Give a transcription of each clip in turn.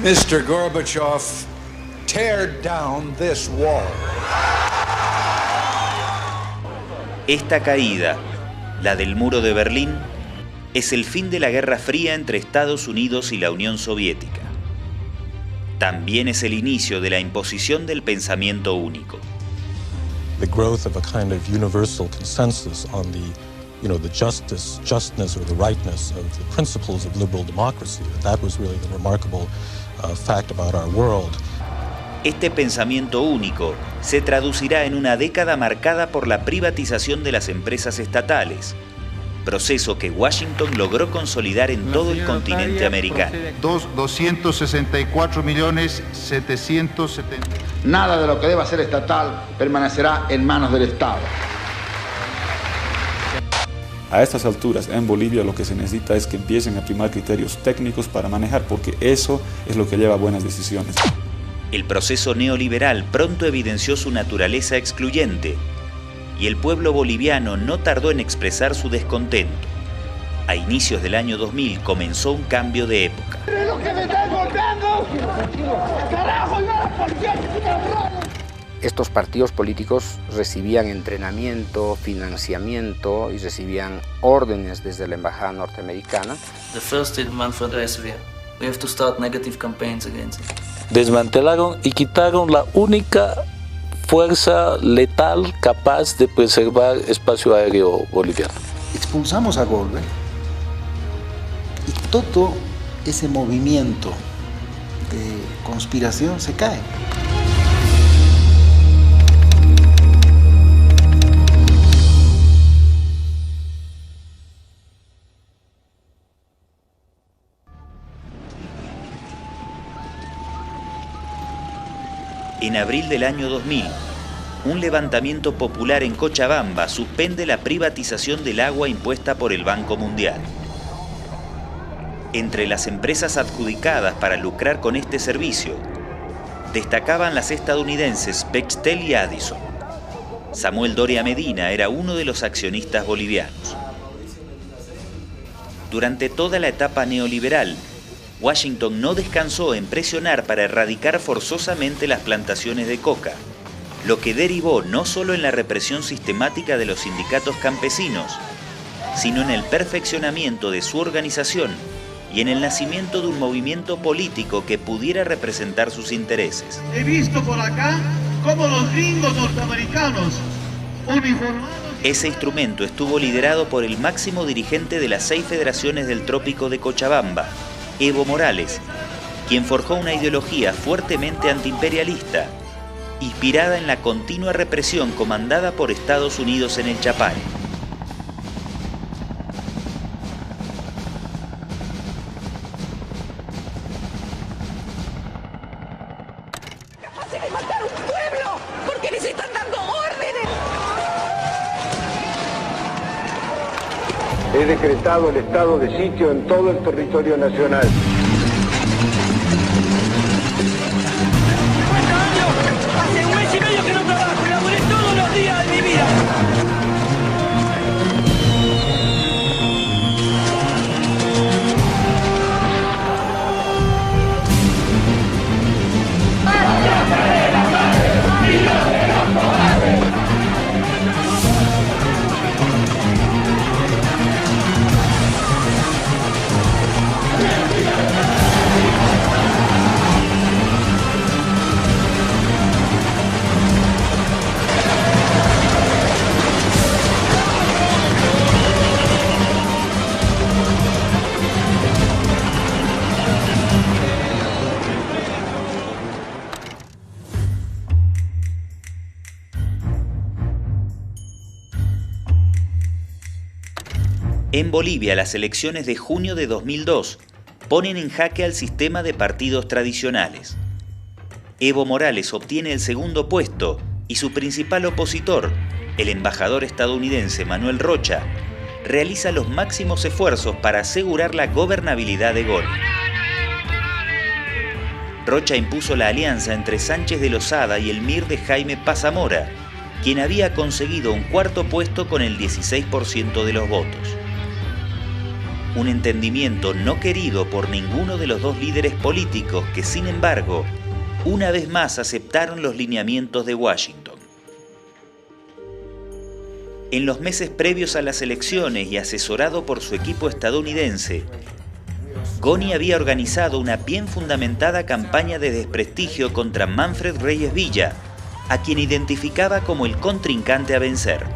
Mr. Gorbachev, tear down this wall. Esta caída, la del muro de Berlín, es el fin de la Guerra Fría entre Estados Unidos y la Unión Soviética. También es el inicio de la imposición del pensamiento único. The growth of a kind of universal consensus on the justness or the rightness of the principles of liberal democracy. That was really the remarkable fact about our world. Este pensamiento único se traducirá en una década marcada por la privatización de las empresas estatales, proceso que Washington logró consolidar en todo el continente americano. 264.770.000. Nada de lo que deba ser estatal permanecerá en manos del Estado. A estas alturas, en Bolivia, lo que se necesita es que empiecen a primar criterios técnicos para manejar, porque eso es lo que lleva a buenas decisiones. El proceso neoliberal pronto evidenció su naturaleza excluyente, y el pueblo boliviano no tardó en expresar su descontento. A inicios del año 2000 comenzó un cambio de época. Estos partidos políticos recibían entrenamiento, financiamiento y recibían órdenes desde la embajada norteamericana. Desmantelaron y quitaron la única fuerza letal capaz de preservar espacio aéreo boliviano. Expulsamos a Goldberg y todo ese movimiento de conspiración se cae. En abril del año 2000, un levantamiento popular en Cochabamba suspende la privatización del agua impuesta por el Banco Mundial. Entre las empresas adjudicadas para lucrar con este servicio, destacaban las estadounidenses Bechtel y Addison. Samuel Doria Medina era uno de los accionistas bolivianos. Durante toda la etapa neoliberal, Washington no descansó en presionar para erradicar forzosamente las plantaciones de coca, lo que derivó no solo en la represión sistemática de los sindicatos campesinos, sino en el perfeccionamiento de su organización y en el nacimiento de un movimiento político que pudiera representar sus intereses. He visto por acá cómo los gringos norteamericanos uniformados... Ese instrumento estuvo liderado por el máximo dirigente de las 6 federaciones del Trópico de Cochabamba, Evo Morales, quien forjó una ideología fuertemente antiimperialista, inspirada en la continua represión comandada por Estados Unidos en el Chapare. ¡Capaces de matar un pueblo! ¡Porque les están dando órdenes! He decretado el estado de sitio en todo el territorio nacional. Hace un mes y medio que no trabajo y laboré todos los días de mi vida. En Bolivia, las elecciones de junio de 2002 ponen en jaque al sistema de partidos tradicionales. Evo Morales obtiene el segundo puesto y su principal opositor, el embajador estadounidense Manuel Rocha, realiza los máximos esfuerzos para asegurar la gobernabilidad de Gol. Rocha impuso la alianza entre Sánchez de Lozada y el MIR de Jaime Paz Zamora, quien había conseguido un cuarto puesto con el 16% de los votos. Un entendimiento no querido por ninguno de los dos líderes políticos que, sin embargo, una vez más aceptaron los lineamientos de Washington. En los meses previos a las elecciones y asesorado por su equipo estadounidense, Goni había organizado una bien fundamentada campaña de desprestigio contra Manfred Reyes Villa, a quien identificaba como el contrincante a vencer.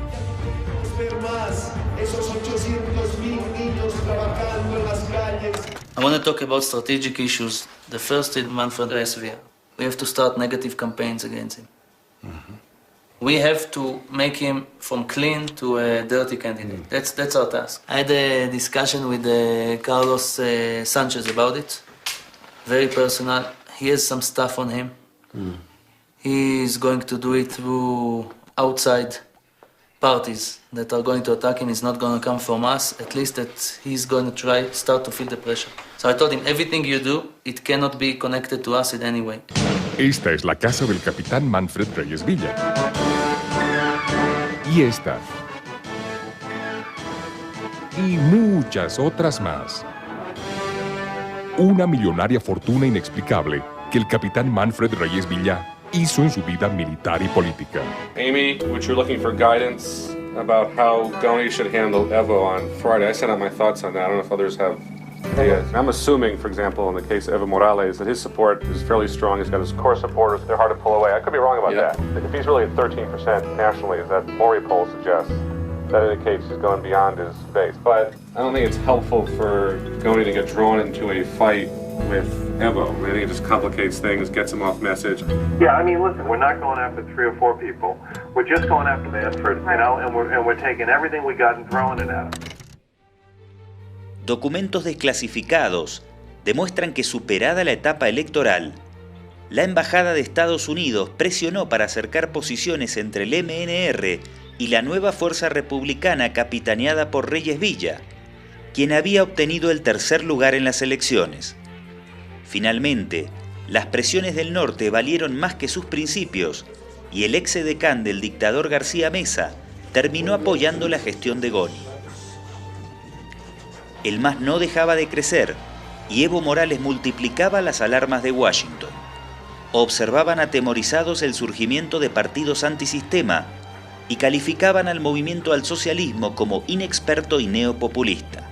I want to talk about strategic issues. The first is Manfred Reyes Villa. We have to start negative campaigns against him. We have to make him from clean to a dirty candidate. That's our task. I had a discussion with Carlos Sanchez about it. Very personal. He has some stuff on him. He is going to do it through outside parties that are going to attack him. It's not going to come from us. At least that he's going to start to feel the pressure. So I told him, everything you do, it cannot be connected to us in any way. Esta es la casa del capitán Manfred Reyes Villa. Y esta. Y muchas otras más. Una millonaria fortuna inexplicable que el capitán Manfred Reyes Villa hizo en su vida militar y política. Amy, which you're looking for guidance about how Goni should handle Evo on Friday. I sent out my thoughts on that. I don't know if others have ideas. I'm assuming, for example, in the case of Evo Morales, that his support is fairly strong. He's got his core supporters. They're hard to pull away. I could be wrong about that. If he's really at 13% nationally, as that Maury poll suggests, that indicates he's going beyond his base. But I don't think it's helpful for Goni to get drawn into a fight with Evo. I think it just complicates things, gets him off message. Yeah, I mean, listen, we're not going after 3 or 4 people. We're just going after Manfred, you know, and we're taking everything we got and throwing it at him. Documentos desclasificados demuestran que, superada la etapa electoral, la Embajada de Estados Unidos presionó para acercar posiciones entre el MNR y la nueva fuerza republicana capitaneada por Reyes Villa, quien había obtenido el tercer lugar en las elecciones. Finalmente, las presiones del norte valieron más que sus principios y el exedecán del dictador García Meza terminó apoyando la gestión de Goni. El MAS no dejaba de crecer y Evo Morales multiplicaba las alarmas de Washington. Observaban atemorizados el surgimiento de partidos antisistema y calificaban al movimiento al socialismo como inexperto y neopopulista.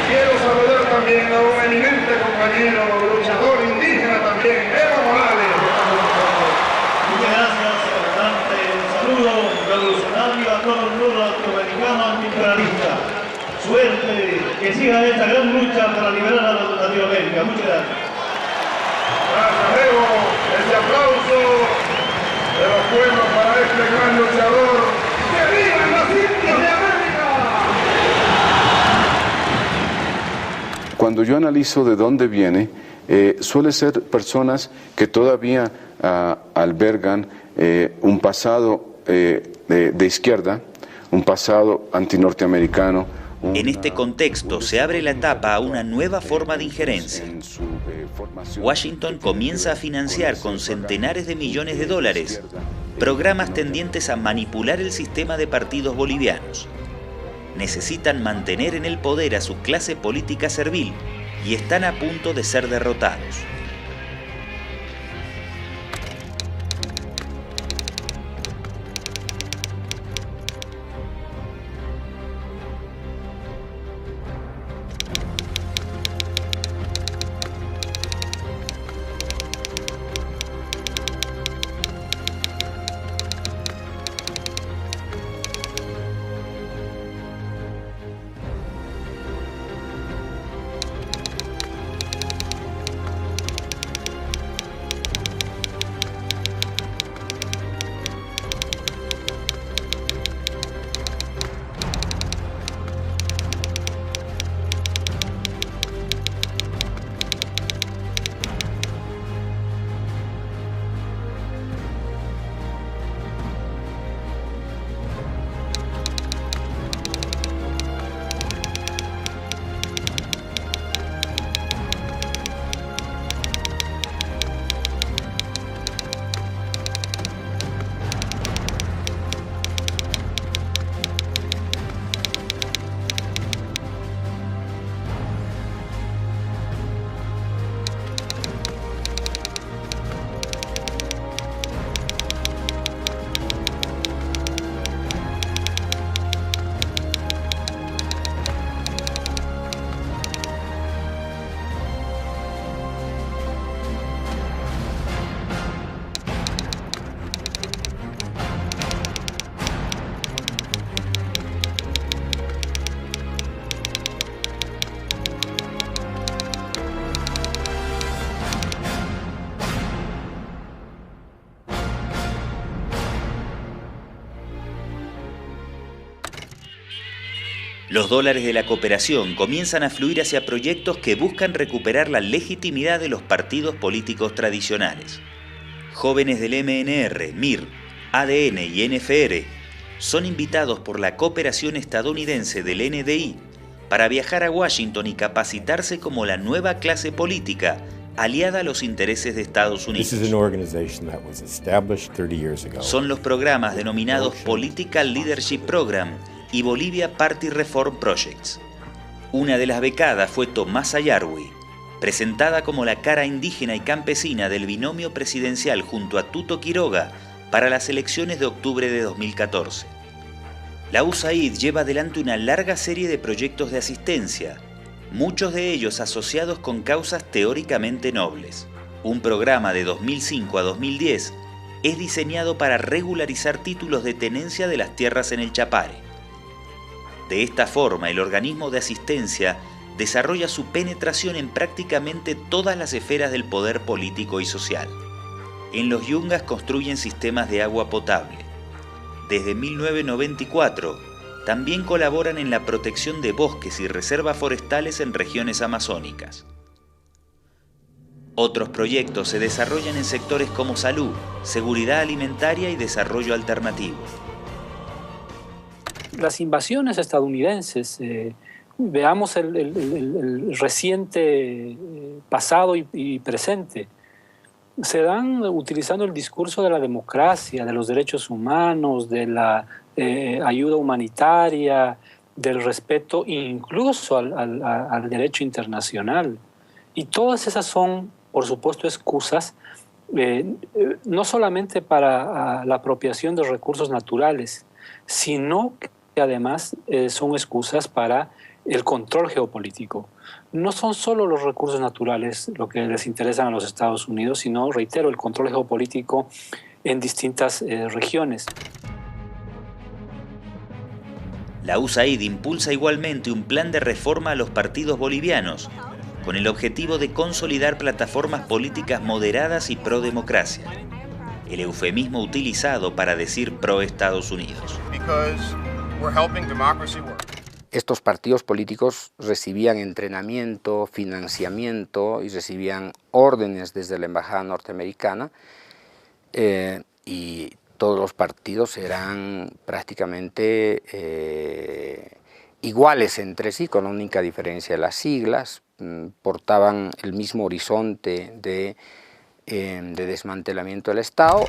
Quiero saludar también a un eminente compañero, luchador indígena también, Evo Morales. Muchas gracias, comandante. Un saludo revolucionario a todo el pueblo latinoamericano antiimperialista. Suerte, que siga esta gran lucha para liberar a Latinoamérica. Muchas gracias. Gracias, Evo. Ese aplauso de los pueblos para este gran luchador. ¡Que vivan los indios de América! Cuando yo analizo de dónde viene, suele ser personas que todavía albergan un pasado de izquierda, un pasado antinorteamericano. En este contexto se abre la etapa a una nueva forma de injerencia. Washington comienza a financiar con centenares de millones de dólares programas tendientes a manipular el sistema de partidos bolivianos. Necesitan mantener en el poder a su clase política servil y están a punto de ser derrotados. Los dólares de la cooperación comienzan a fluir hacia proyectos que buscan recuperar la legitimidad de los partidos políticos tradicionales. Jóvenes del MNR, MIR, ADN y NFR son invitados por la cooperación estadounidense del NDI para viajar a Washington y capacitarse como la nueva clase política aliada a los intereses de Estados Unidos. Son los programas denominados Political Leadership Program y Bolivia Party Reform Projects. Una de las becadas fue Tomás Ayarwi, presentada como la cara indígena y campesina del binomio presidencial junto a Tuto Quiroga para las elecciones de octubre de 2014. La USAID lleva adelante una larga serie de proyectos de asistencia, muchos de ellos asociados con causas teóricamente nobles. Un programa de 2005 a 2010 es diseñado para regularizar títulos de tenencia de las tierras en el Chapare. De esta forma, el organismo de asistencia desarrolla su penetración en prácticamente todas las esferas del poder político y social. En los Yungas construyen sistemas de agua potable. Desde 1994, también colaboran en la protección de bosques y reservas forestales en regiones amazónicas. Otros proyectos se desarrollan en sectores como salud, seguridad alimentaria y desarrollo alternativo. Las invasiones estadounidenses, veamos el reciente pasado y presente, se dan utilizando el discurso de la democracia, de los derechos humanos, de la ayuda humanitaria, del respeto incluso al derecho internacional. Y todas esas son, por supuesto, excusas no solamente para la apropiación de recursos naturales, sino que además son excusas para el control geopolítico. No son solo los recursos naturales lo que les interesan a los Estados Unidos, sino, reitero, el control geopolítico en distintas regiones. La USAID impulsa igualmente un plan de reforma a los partidos bolivianos, con el objetivo de consolidar plataformas políticas moderadas y pro-democracia, el eufemismo utilizado para decir pro-Estados Unidos. Estos partidos políticos recibían entrenamiento, financiamiento y recibían órdenes desde la embajada norteamericana y todos los partidos eran prácticamente iguales entre sí, con la única diferencia de las siglas, portaban el mismo horizonte de desmantelamiento del Estado.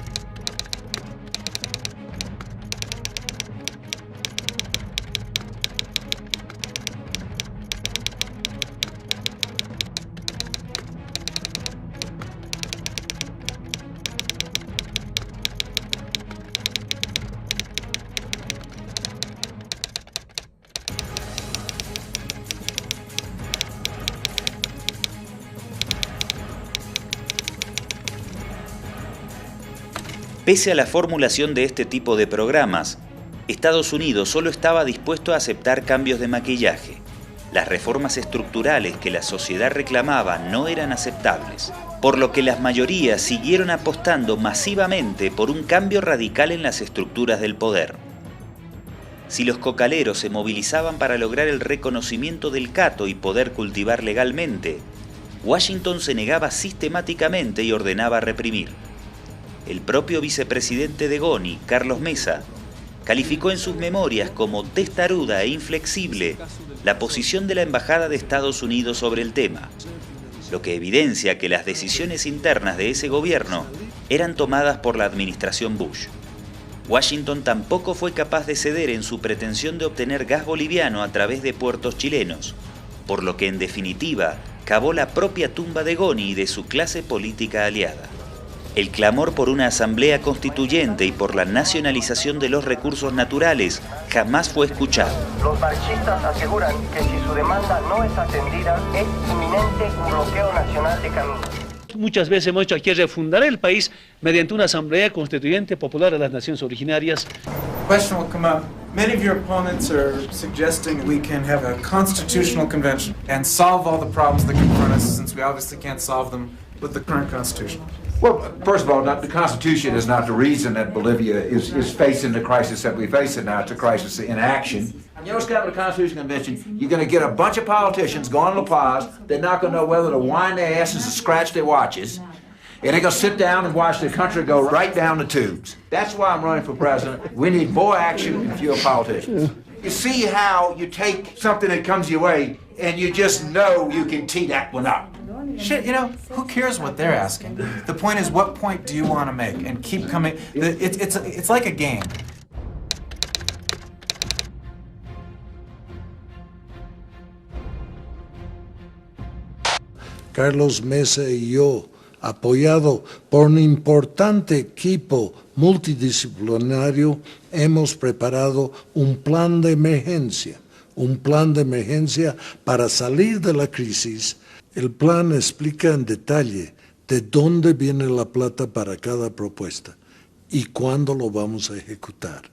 Pese a la formulación de este tipo de programas, Estados Unidos solo estaba dispuesto a aceptar cambios de maquillaje. Las reformas estructurales que la sociedad reclamaba no eran aceptables, por lo que las mayorías siguieron apostando masivamente por un cambio radical en las estructuras del poder. Si los cocaleros se movilizaban para lograr el reconocimiento del cato y poder cultivar legalmente, Washington se negaba sistemáticamente y ordenaba reprimir. El propio vicepresidente de GONI, Carlos Mesa, calificó en sus memorias como testaruda e inflexible la posición de la Embajada de Estados Unidos sobre el tema, lo que evidencia que las decisiones internas de ese gobierno eran tomadas por la administración Bush. Washington tampoco fue capaz de ceder en su pretensión de obtener gas boliviano a través de puertos chilenos, por lo que en definitiva cavó la propia tumba de GONI y de su clase política aliada. El clamor por una asamblea constituyente y por la nacionalización de los recursos naturales jamás fue escuchado. Los marxistas aseguran que si su demanda no es atendida, es inminente un bloqueo nacional de caminos. Muchas veces hemos dicho que hay que refundar el país mediante una asamblea constituyente popular de las naciones originarias. Question will come up. Many of your opponents are suggesting we can have a constitutional convention and solve all the problems that confront us, since we obviously can't solve them with the current constitution. Well, first of all, the Constitution is not the reason that Bolivia is facing the crisis that we face it now. It's a crisis in action. You know what's going to happen at the Constitution Convention? You're going to get a bunch of politicians going to La Paz. They're not going to know whether to wind their asses or scratch their watches. And they're going to sit down and watch the country go right down the tubes. That's why I'm running for president. We need more action and fewer politicians. You see how you take something that comes your way and you just know you can tee that one up. Shit, you know, who cares what they're asking? The point is, what point do you want to make? And keep coming. It's like a game. Carlos Mesa y yo, apoyado por un importante equipo multidisciplinario, hemos preparado un plan de emergencia para salir de la crisis. El plan explica en detalle de dónde viene la plata para cada propuesta y cuándo lo vamos a ejecutar.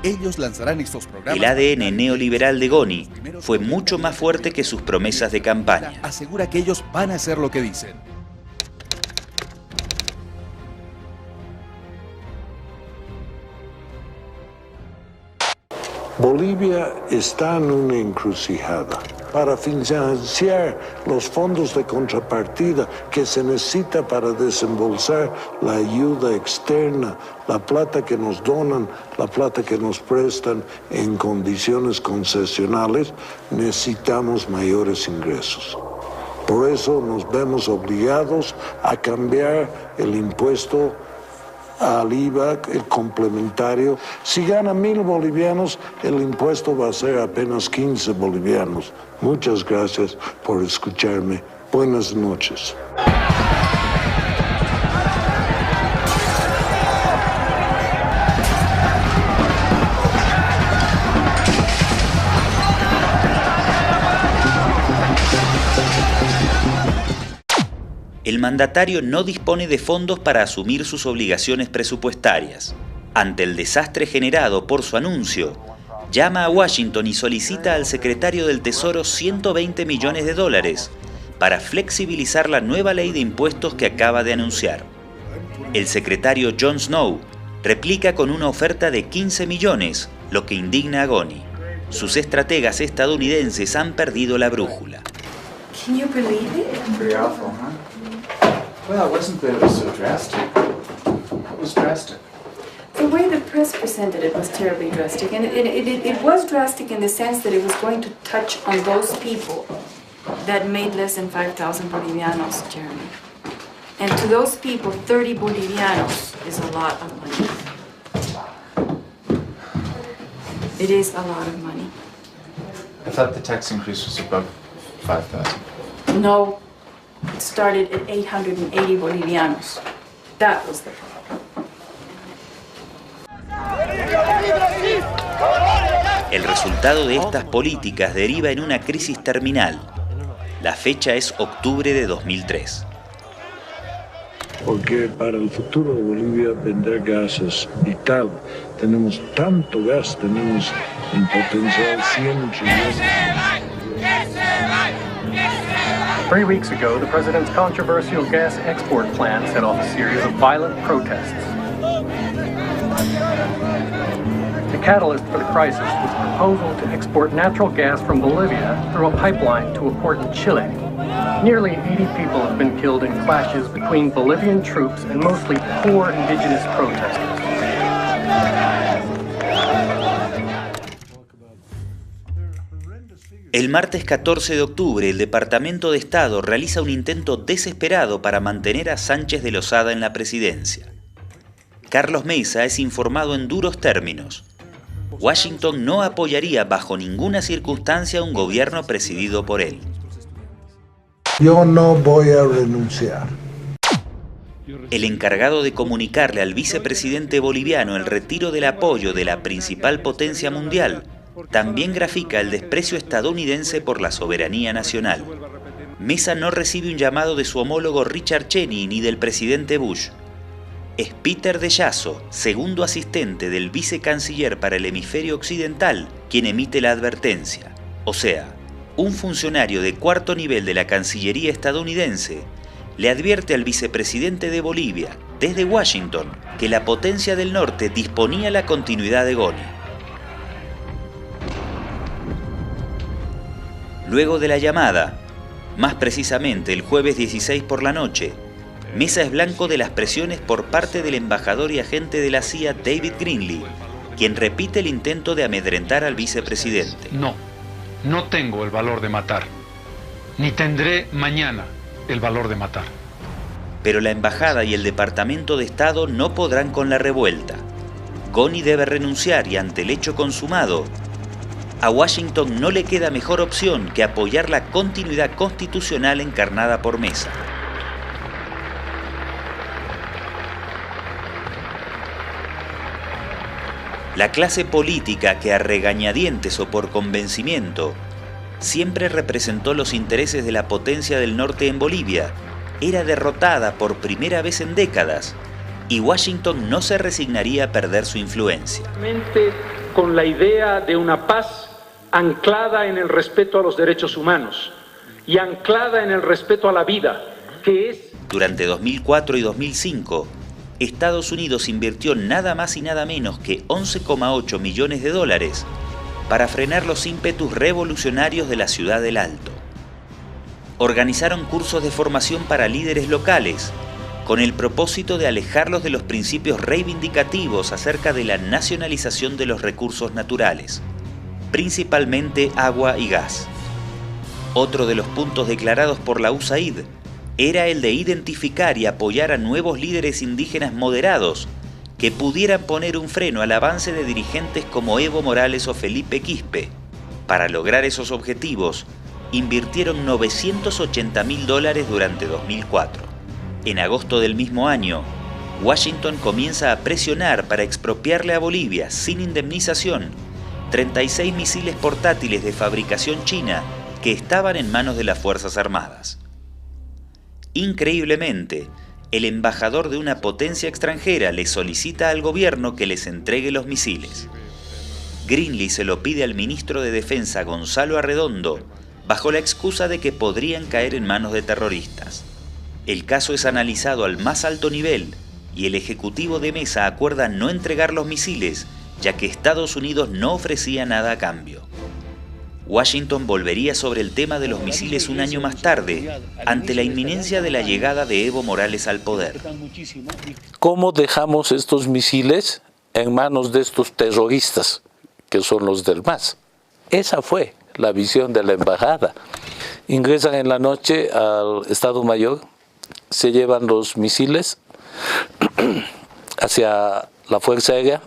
Ellos lanzarán estos programas. El ADN neoliberal de Ghani fue mucho más fuerte que sus promesas de campaña. Asegura que ellos van a hacer lo que dicen. Bolivia está en una encrucijada. Para financiar los fondos de contrapartida que se necesita para desembolsar la ayuda externa, la plata que nos donan, la plata que nos prestan en condiciones concesionales, necesitamos mayores ingresos. Por eso nos vemos obligados a cambiar el impuesto al IVA, el complementario. Si gana 1,000 bolivianos, el impuesto va a ser apenas 15 bolivianos. Muchas gracias por escucharme. Buenas noches. El mandatario no dispone de fondos para asumir sus obligaciones presupuestarias. Ante el desastre generado por su anuncio, llama a Washington y solicita al secretario del Tesoro $120 millones para flexibilizar la nueva ley de impuestos que acaba de anunciar. El secretario Jon Snow replica con una oferta de 15 millones, lo que indigna a Ghani. Sus estrategas estadounidenses han perdido la brújula. Can you believe it? Pretty awful, huh? Well, it wasn't that it was so drastic. It was drastic. The way the press presented it was terribly drastic, and it was drastic in the sense that it was going to touch on those people that made less than 5,000 Bolivianos, Jeremy. And to those people, 30 Bolivianos is a lot of money. It is a lot of money. I thought the tax increase was above 5,000. No, it started at 880 Bolivianos. That was the problem. El resultado de estas políticas deriva en una crisis terminal. La fecha es octubre de 2003. Porque para el futuro de Bolivia vender gas es vital. Tenemos tanto gas, tenemos en potencial 100 trillones. 3 weeks ago, the president's controversial gas export plan set off a series of violent protests. The catalyst for the crisis was a proposal to export natural gas from Bolivia through a pipeline to a port in Chile. Nearly 80 people have been killed in clashes between Bolivian troops and mostly poor indigenous protesters. El martes 14 de octubre, el Departamento de Estado realiza un intento desesperado para mantener a Sánchez de Lozada en la presidencia. Carlos Mesa es informado en duros términos. Washington no apoyaría bajo ninguna circunstancia un gobierno presidido por él. Yo no voy a renunciar. El encargado de comunicarle al vicepresidente boliviano el retiro del apoyo de la principal potencia mundial también grafica el desprecio estadounidense por la soberanía nacional. Mesa no recibe un llamado de su homólogo Richard Cheney ni del presidente Bush. Es Peter de Jasso, segundo asistente del vicecanciller para el hemisferio occidental, quien emite la advertencia. O sea, un funcionario de cuarto nivel de la Cancillería estadounidense le advierte al vicepresidente de Bolivia, desde Washington, que la potencia del norte disponía la continuidad de Ghani. Luego de la llamada, más precisamente el jueves 16 por la noche, Mesa es blanco de las presiones por parte del embajador y agente de la CIA David Greenlee, quien repite el intento de amedrentar al vicepresidente. No tengo el valor de matar, ni tendré mañana el valor de matar. Pero la embajada y el Departamento de Estado no podrán con la revuelta. Ghani debe renunciar y ante el hecho consumado, a Washington no le queda mejor opción que apoyar la continuidad constitucional encarnada por Mesa. La clase política que a regañadientes o por convencimiento siempre representó los intereses de la potencia del norte en Bolivia, era derrotada por primera vez en décadas y Washington no se resignaría a perder su influencia. Con la idea de una paz anclada en el respeto a los derechos humanos y anclada en el respeto a la vida, que es... Durante 2004 y 2005, Estados Unidos invirtió nada más y nada menos que 11,8 millones de dólares para frenar los ímpetus revolucionarios de la Ciudad del Alto. Organizaron cursos de formación para líderes locales, con el propósito de alejarlos de los principios reivindicativos acerca de la nacionalización de los recursos naturales, principalmente agua y gas. Otro de los puntos declarados por la USAID era el de identificar y apoyar a nuevos líderes indígenas moderados que pudieran poner un freno al avance de dirigentes como Evo Morales o Felipe Quispe. Para lograr esos objetivos, invirtieron $980.000 durante 2004. En agosto del mismo año, Washington comienza a presionar para expropiarle a Bolivia, sin indemnización, 36 misiles portátiles de fabricación china que estaban en manos de las Fuerzas Armadas. Increíblemente, el embajador de una potencia extranjera le solicita al gobierno que les entregue los misiles. Greenlee se lo pide al ministro de Defensa Gonzalo Arredondo, bajo la excusa de que podrían caer en manos de terroristas. El caso es analizado al más alto nivel y el ejecutivo de Mesa acuerda no entregar los misiles, ya que Estados Unidos no ofrecía nada a cambio. Washington volvería sobre el tema de los misiles un año más tarde, ante la inminencia de la llegada de Evo Morales al poder. ¿Cómo dejamos estos misiles en manos de estos terroristas, que son los del MAS? Esa fue la visión de la embajada. Ingresan en la noche al Estado Mayor, se llevan los misiles hacia la Fuerza Aérea,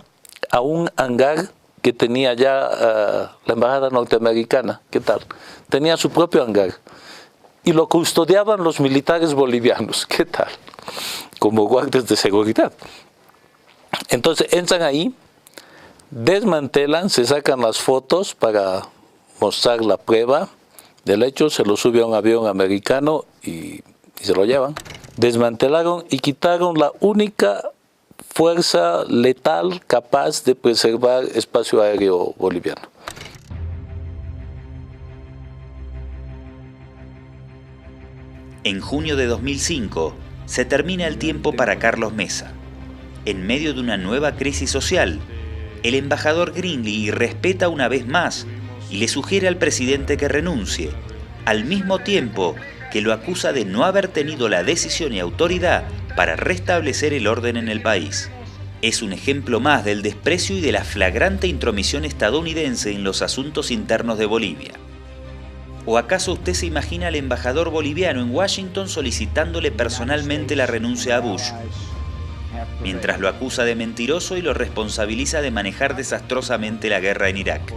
a un hangar que tenía ya la embajada norteamericana. ¿Qué tal? Tenía su propio hangar y lo custodiaban los militares bolivianos. ¿Qué tal? Como guardias de seguridad. Entonces entran ahí, desmantelan, se sacan las fotos para mostrar la prueba del hecho, se lo sube a un avión americano y se lo llevan. Desmantelaron y quitaron la única fuerza letal capaz de preservar espacio aéreo boliviano. En junio de 2005 se termina el tiempo para Carlos Mesa. En medio de una nueva crisis social, el embajador Greenlee respeta una vez más y le sugiere al presidente que renuncie, al mismo tiempo que lo acusa de no haber tenido la decisión y autoridad para restablecer el orden en el país. Es un ejemplo más del desprecio y de la flagrante intromisión estadounidense en los asuntos internos de Bolivia. ¿O acaso usted se imagina al embajador boliviano en Washington solicitándole personalmente la renuncia a Bush, mientras lo acusa de mentiroso y lo responsabiliza de manejar desastrosamente la guerra en Irak?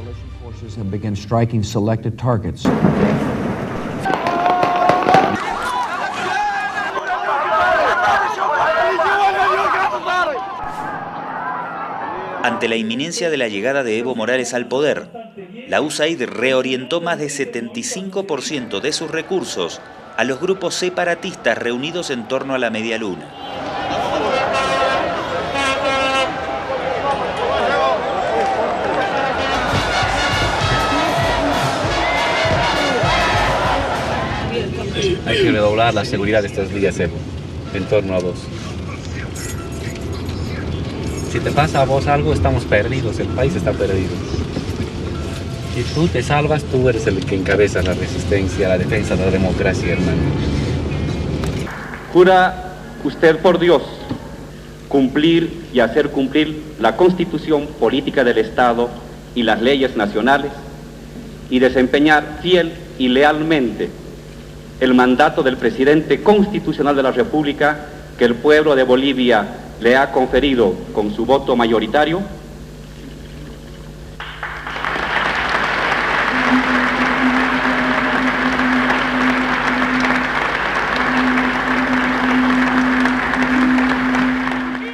Ante la inminencia de la llegada de Evo Morales al poder, la USAID reorientó más de 75% de sus recursos a los grupos separatistas reunidos en torno a la Media Luna. Hay que redoblar la seguridad de estas vías, Evo, en torno a vos. Si te pasa a vos algo, estamos perdidos, el país está perdido. Y tú te salvas, tú eres el que encabeza la resistencia, la defensa de la democracia, hermano. Jura usted por Dios cumplir y hacer cumplir la Constitución Política del Estado y las leyes nacionales y desempeñar fiel y lealmente el mandato del presidente constitucional de la República que el pueblo de Bolivia le ha conferido con su voto mayoritario.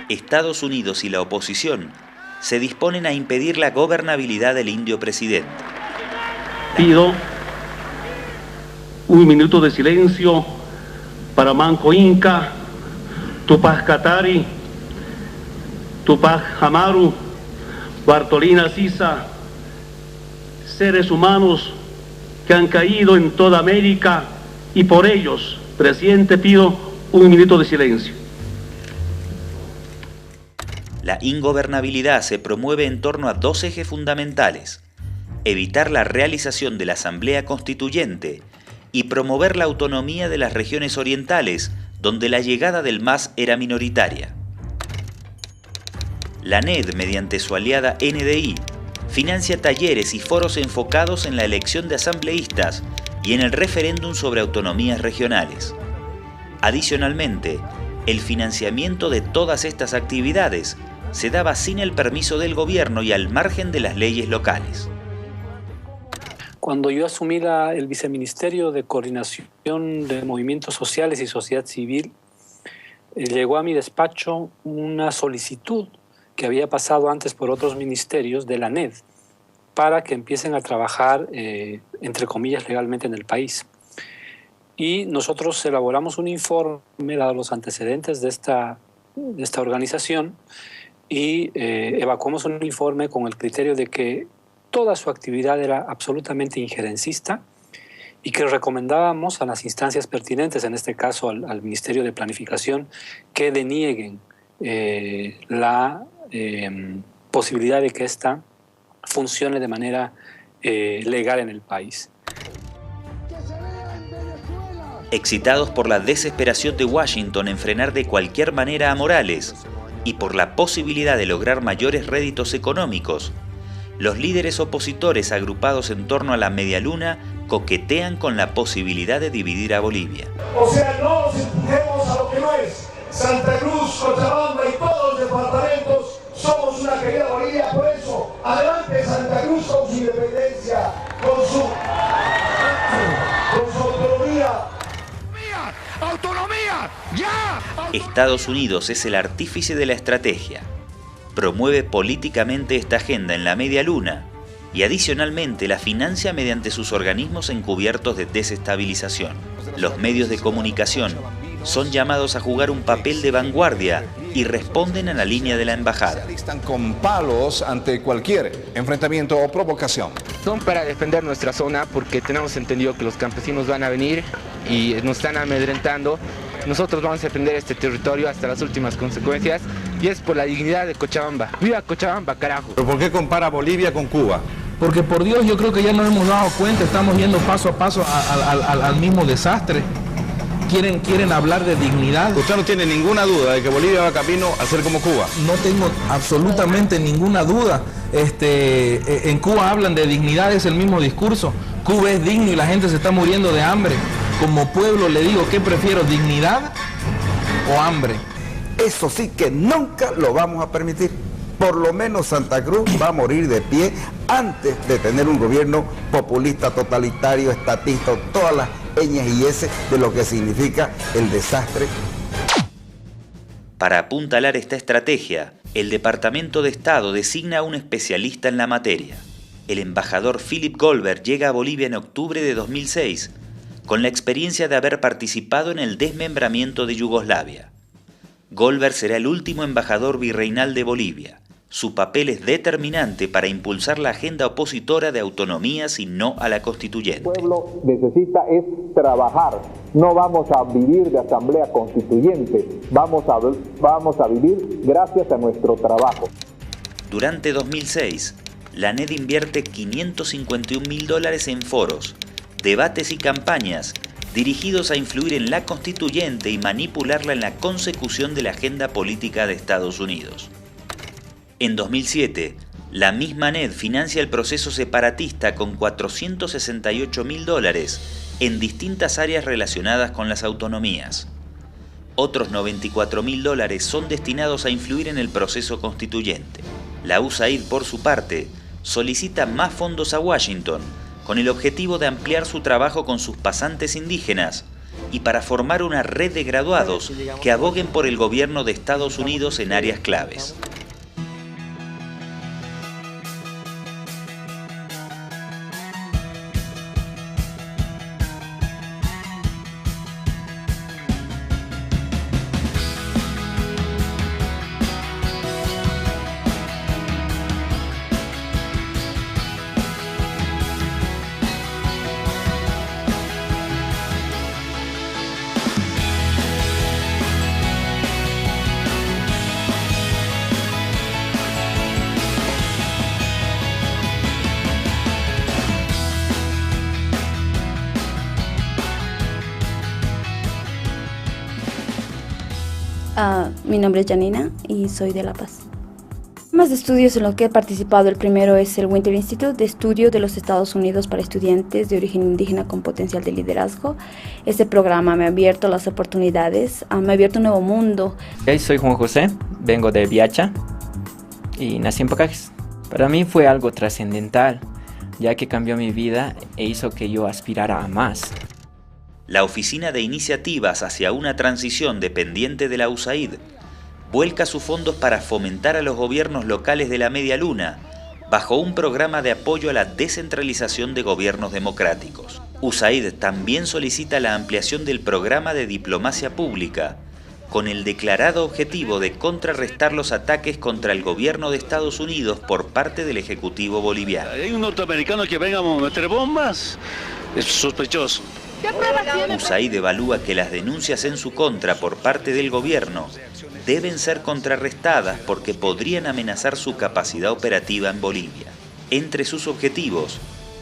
Estados Unidos y la oposición se disponen a impedir la gobernabilidad del indio presidente. Pido un minuto de silencio para Manco Inca, Tupac Katari, Tupac Amaru, Bartolina Sisa, seres humanos que han caído en toda América, y por ellos, presidente, pido un minuto de silencio. La ingobernabilidad se promueve en torno a dos ejes fundamentales: evitar la realización de la Asamblea Constituyente y promover la autonomía de las regiones orientales, donde la llegada del MAS era minoritaria. La ANED, mediante su aliada NDI, financia talleres y foros enfocados en la elección de asambleístas y en el referéndum sobre autonomías regionales. Adicionalmente, el financiamiento de todas estas actividades se daba sin el permiso del gobierno y al margen de las leyes locales. Cuando yo asumí el viceministerio de coordinación de movimientos sociales y sociedad civil, llegó a mi despacho una solicitud que había pasado antes por otros ministerios de la ANED para que empiecen a trabajar, entre comillas, legalmente en el país. Y nosotros elaboramos un informe, dado los antecedentes de esta organización, y evacuamos un informe con el criterio de que toda su actividad era absolutamente injerencista y que recomendábamos a las instancias pertinentes, en este caso al Ministerio de Planificación, que denieguen la posibilidad de que ésta funcione de manera legal en el país. Excitados por la desesperación de Washington en frenar de cualquier manera a Morales y por la posibilidad de lograr mayores réditos económicos, los líderes opositores agrupados en torno a la medialuna coquetean con la posibilidad de dividir a Bolivia. O sea, no nos empujemos a lo que no es. Santa Cruz, Cochabamba y todos los departamentos somos una querida Bolivia. Por eso, adelante Santa Cruz con su independencia, con su autonomía. ¡Autonomía! ¡Ya! Estados Unidos es el artífice de la estrategia. Promueve políticamente esta agenda en la media luna y adicionalmente la financia mediante sus organismos encubiertos de desestabilización. Los medios de comunicación son llamados a jugar un papel de vanguardia y responden a la línea de la embajada. Están con palos ante cualquier enfrentamiento o provocación. Son para defender nuestra zona porque tenemos entendido que los campesinos van a venir y nos están amedrentando. Nosotros vamos a defender este territorio hasta las últimas consecuencias y es por la dignidad de Cochabamba. ¡Viva Cochabamba, carajo! ¿Pero por qué compara Bolivia con Cuba? Porque por Dios yo creo que ya nos hemos dado cuenta, estamos yendo paso a paso al mismo desastre. Quieren hablar de dignidad. Usted no tiene ninguna duda de que Bolivia va camino a ser como Cuba. No tengo absolutamente ninguna duda. En Cuba hablan de dignidad, es el mismo discurso. Cuba es digno y la gente se está muriendo de hambre. Como pueblo le digo, ¿qué prefiero, dignidad o hambre? Eso sí que nunca lo vamos a permitir. Por lo menos Santa Cruz va a morir de pie antes de tener un gobierno populista, totalitario, estatista, todas las ñes y eses de lo que significa el desastre. Para apuntalar esta estrategia, el Departamento de Estado designa a un especialista en la materia. El embajador Philip Goldberg llega a Bolivia en octubre de 2006, con la experiencia de haber participado en el desmembramiento de Yugoslavia. Goldberg será el último embajador virreinal de Bolivia. Su papel es determinante para impulsar la agenda opositora de autonomías y no a la constituyente. El pueblo necesita es trabajar. No vamos a vivir de asamblea constituyente. Vamos a vivir gracias a nuestro trabajo. Durante 2006, la ANED invierte $551.000 en foros, debates y campañas dirigidos a influir en la constituyente y manipularla en la consecución de la agenda política de Estados Unidos. En 2007, la misma ANED financia el proceso separatista con $468.000 en distintas áreas relacionadas con las autonomías. Otros $94.000 son destinados a influir en el proceso constituyente. La USAID, por su parte, solicita más fondos a Washington con el objetivo de ampliar su trabajo con sus pasantes indígenas y para formar una red de graduados que aboguen por el gobierno de Estados Unidos en áreas claves. Mi nombre es Janina y soy de La Paz. Más estudios en los que he participado, el primero es el Winter Institute de Estudio de los Estados Unidos para estudiantes de origen indígena con potencial de liderazgo. Este programa me ha abierto las oportunidades, me ha abierto un nuevo mundo. Soy Juan José, vengo de Viacha y nací en Pacajes. Para mí fue algo trascendental, ya que cambió mi vida e hizo que yo aspirara a más. La Oficina de Iniciativas hacia una Transición dependiente de la USAID vuelca sus fondos para fomentar a los gobiernos locales de la Media Luna bajo un programa de apoyo a la descentralización de gobiernos democráticos. USAID también solicita la ampliación del programa de diplomacia pública con el declarado objetivo de contrarrestar los ataques contra el gobierno de Estados Unidos por parte del Ejecutivo boliviano. Hay un norteamericano que venga a meter bombas, es sospechoso. USAID evalúa que las denuncias en su contra por parte del gobierno deben ser contrarrestadas porque podrían amenazar su capacidad operativa en Bolivia. Entre sus objetivos,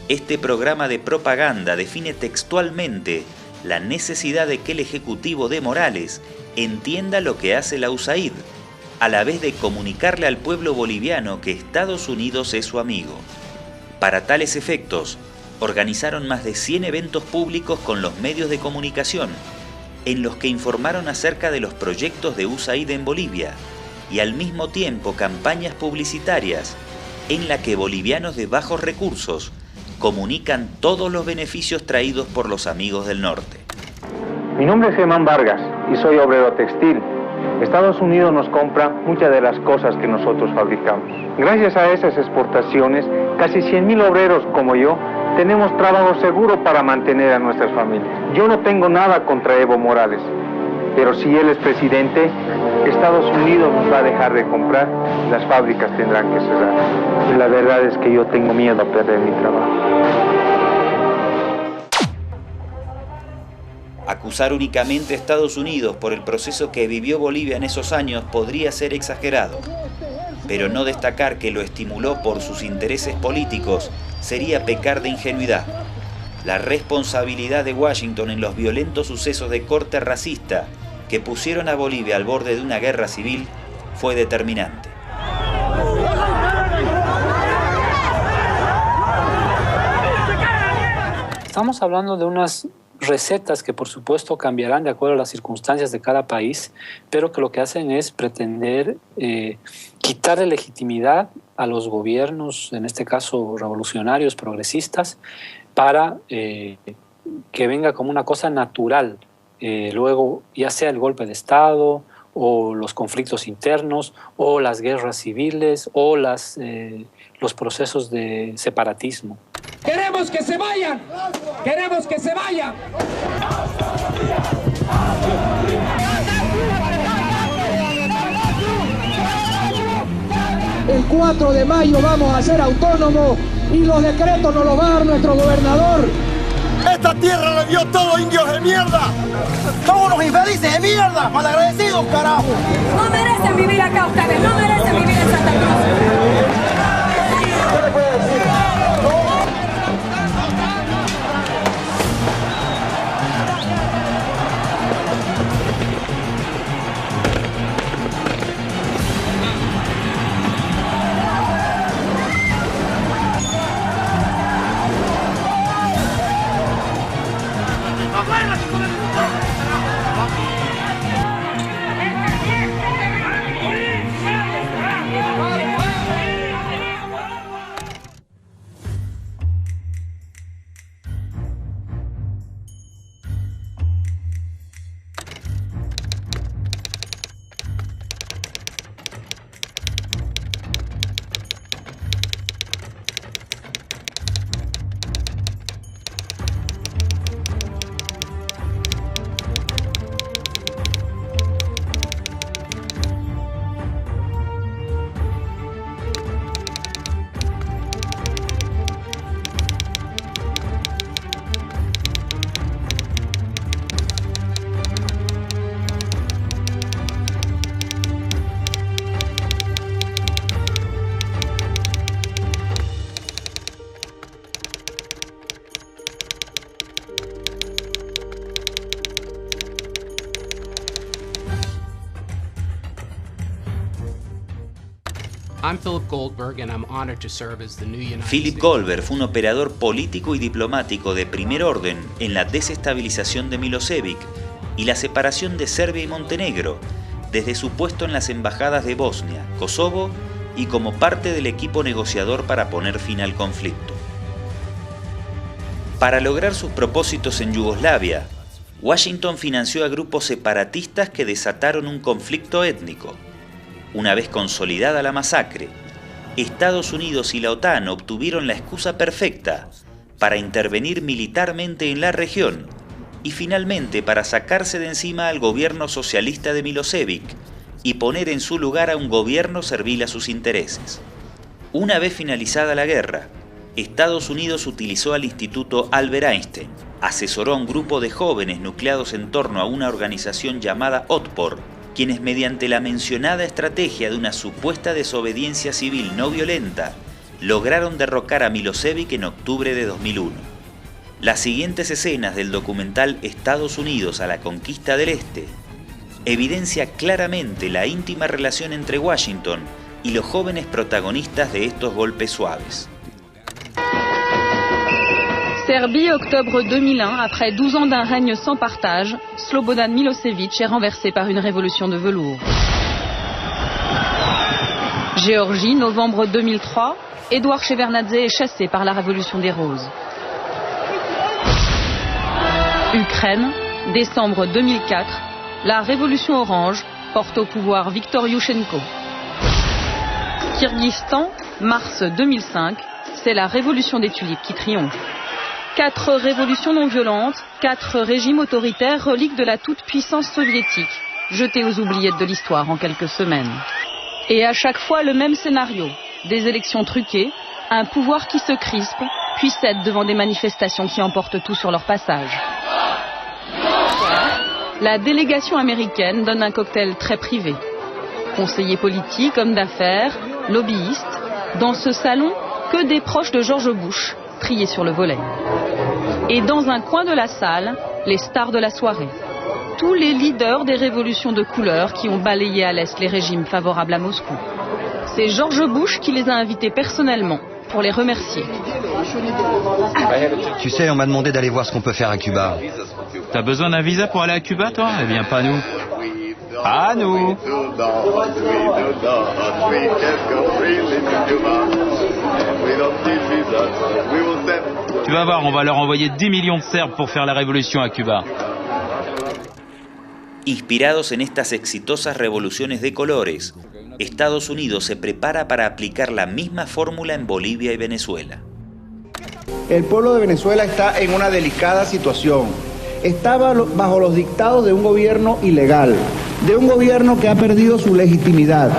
este programa de propaganda define textualmente la necesidad de que el Ejecutivo de Morales entienda lo que hace la USAID, a la vez de comunicarle al pueblo boliviano que Estados Unidos es su amigo. Para tales efectos, organizaron más de 100 eventos públicos con los medios de comunicación, en los que informaron acerca de los proyectos de USAID en Bolivia, y al mismo tiempo campañas publicitarias, en la que bolivianos de bajos recursos comunican todos los beneficios traídos por los amigos del norte. Mi nombre es Germán Vargas y soy obrero textil. Estados Unidos nos compra muchas de las cosas que nosotros fabricamos. Gracias a esas exportaciones, casi 100.000 obreros como yo tenemos trabajo seguro para mantener a nuestras familias. Yo no tengo nada contra Evo Morales, pero si él es presidente, Estados Unidos nos va a dejar de comprar, las fábricas tendrán que cerrar. Y la verdad es que yo tengo miedo a perder mi trabajo. Acusar únicamente a Estados Unidos por el proceso que vivió Bolivia en esos años podría ser exagerado, pero no destacar que lo estimuló por sus intereses políticos sería pecar de ingenuidad. La responsabilidad de Washington en los violentos sucesos de corte racista que pusieron a Bolivia al borde de una guerra civil fue determinante. Estamos hablando de unas recetas que por supuesto cambiarán de acuerdo a las circunstancias de cada país, pero que lo que hacen es pretender quitarle legitimidad a los gobiernos, en este caso revolucionarios, progresistas, para que venga como una cosa natural. Luego, ya sea el golpe de Estado, o los conflictos internos, o las guerras civiles, o los procesos de separatismo. ¡Queremos que se vayan! ¡Queremos que se vayan! El 4 de mayo vamos a ser autónomos y los decretos nos los va a dar nuestro gobernador. Esta tierra le dio todo indios de mierda. Son unos infelices de mierda, malagradecidos, carajo. No merecen vivir acá ustedes, no merecen vivir en Santa Cruz. Philip Goldberg fue un operador político y diplomático de primer orden en la desestabilización de Milosevic y la separación de Serbia y Montenegro, desde su puesto en las embajadas de Bosnia, Kosovo y como parte del equipo negociador para poner fin al conflicto. Para lograr sus propósitos en Yugoslavia, Washington financió a grupos separatistas que desataron un conflicto étnico. Una vez consolidada la masacre, Estados Unidos y la OTAN obtuvieron la excusa perfecta para intervenir militarmente en la región y finalmente para sacarse de encima al gobierno socialista de Milosevic y poner en su lugar a un gobierno servil a sus intereses. Una vez finalizada la guerra, Estados Unidos utilizó al Instituto Albert Einstein, asesoró a un grupo de jóvenes nucleados en torno a una organización llamada Otpor, quienes mediante la mencionada estrategia de una supuesta desobediencia civil no violenta, lograron derrocar a Milosevic en octubre de 2001. Las siguientes escenas del documental Estados Unidos a la conquista del Este evidencia claramente la íntima relación entre Washington y los jóvenes protagonistas de estos golpes suaves. Serbie, octobre 2001, après 12 ans d'un règne sans partage, Slobodan Milosevic est renversé par une révolution de velours. Géorgie, novembre 2003, Eduard Shevardnadze est chassé par la révolution des roses. Ukraine, décembre 2004, la révolution orange porte au pouvoir Viktor Yushchenko. Kirghizstan, mars 2005, c'est la révolution des tulipes qui triomphe. 4 révolutions non violentes, 4 régimes autoritaires reliques de la toute-puissance soviétique, jetés aux oubliettes de l'histoire en quelques semaines. Et à chaque fois le même scénario, des élections truquées, un pouvoir qui se crispe, puis cède devant des manifestations qui emportent tout sur leur passage. La délégation américaine donne un cocktail très privé. Conseillers politiques, hommes d'affaires, lobbyistes, dans ce salon, que des proches de George Bush, triés sur le volet. Et dans un coin de la salle, les stars de la soirée. Tous les leaders des révolutions de couleur qui ont balayé à l'Est les régimes favorables à Moscou. C'est George Bush qui les a invités personnellement pour les remercier. Tu sais, on m'a demandé d'aller voir ce qu'on peut faire à Cuba. T'as besoin d'un visa pour aller à Cuba, toi? Eh bien, pas nous. Pas nous. Tu vas voir, on va leur envoyer 10 millions de Serbes pour faire la révolution à Cuba. Inspirados en estas exitosas revoluciones de colores, Estados Unidos se prepara para aplicar la misma fórmula en Bolivia y Venezuela. El pueblo de Venezuela está en una delicada situación. Estaba bajo los dictados de un gobierno ilegal, de un gobierno que ha perdido su legitimidad.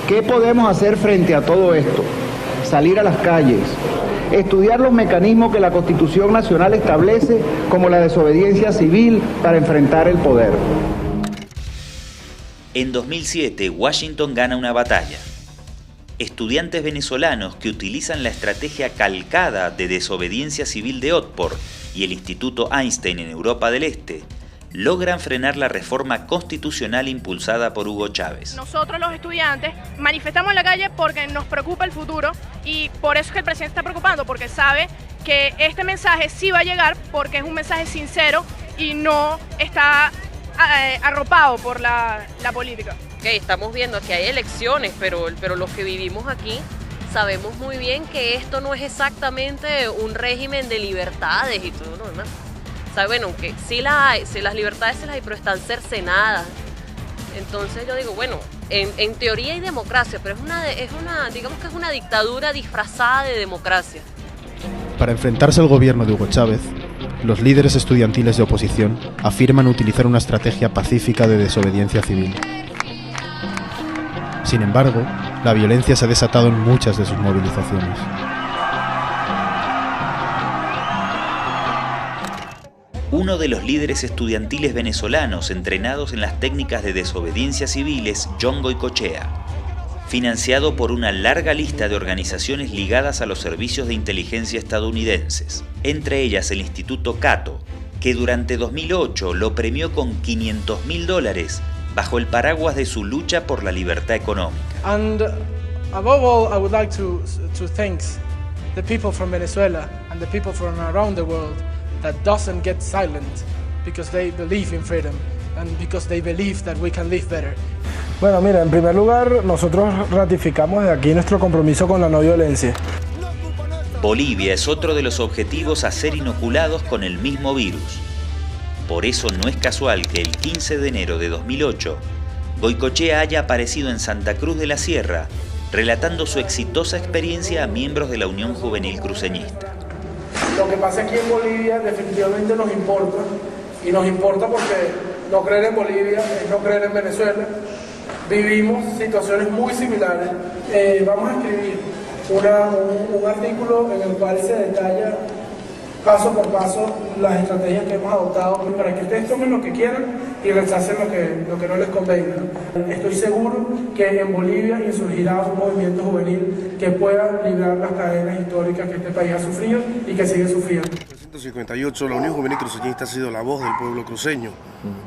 ¿Qué podemos hacer frente a todo esto? Salir a las calles, estudiar los mecanismos que la Constitución Nacional establece, como la desobediencia civil, para enfrentar el poder. En 2007, Washington gana una batalla. Estudiantes venezolanos que utilizan la estrategia calcada de desobediencia civil de Otpor y el Instituto Einstein en Europa del Este logran frenar la reforma constitucional impulsada por Hugo Chávez. Nosotros los estudiantes manifestamos en la calle porque nos preocupa el futuro y por eso es que el presidente está preocupando, porque sabe que este mensaje sí va a llegar porque es un mensaje sincero y no está arropado por la política. Okay, estamos viendo que hay elecciones, pero los que vivimos aquí sabemos muy bien que esto no es exactamente un régimen de libertades y todo lo demás. O sea, bueno, que sí las libertades se las hay, pero están cercenadas. Entonces yo digo, bueno, en teoría hay democracia, pero digamos que es una dictadura disfrazada de democracia. Para enfrentarse al gobierno de Hugo Chávez, los líderes estudiantiles de oposición afirman utilizar una estrategia pacífica de desobediencia civil. Sin embargo, la violencia se ha desatado en muchas de sus movilizaciones. Uno de los líderes estudiantiles venezolanos entrenados en las técnicas de desobediencia civil es John Goycochea, financiado por una larga lista de organizaciones ligadas a los servicios de inteligencia estadounidenses, entre ellas el Instituto Cato, que durante 2008 lo premió con $500.000 bajo el paraguas de su lucha por la libertad económica. And Above all, I would like to thank the people from Venezuela and the people from around the world that doesn't get silent because they believe in freedom and because they believe that we can live better. Bueno, mira, en primer lugar, nosotros ratificamos de aquí nuestro compromiso con la no violencia. Bolivia es otro de los objetivos a ser inoculados con el mismo virus. Por eso no es casual que el 15 de enero de 2008, Goicoechea haya aparecido en Santa Cruz de la Sierra, relatando su exitosa experiencia a miembros de la Unión Juvenil Cruceñista. Lo que pasa aquí en Bolivia definitivamente nos importa, y nos importa porque no creer en Bolivia es no creer en Venezuela. Vivimos situaciones muy similares. Vamos a escribir un artículo en el cual se detalla paso por paso las estrategias que hemos adoptado para que ustedes tomen lo que quieran y rechacen lo que no les convenga. Estoy seguro que en Bolivia insurgirá un movimiento juvenil que pueda librar las cadenas históricas que este país ha sufrido y que sigue sufriendo. En 1958 la Unión Juvenil Cruceñista ha sido la voz del pueblo cruceño,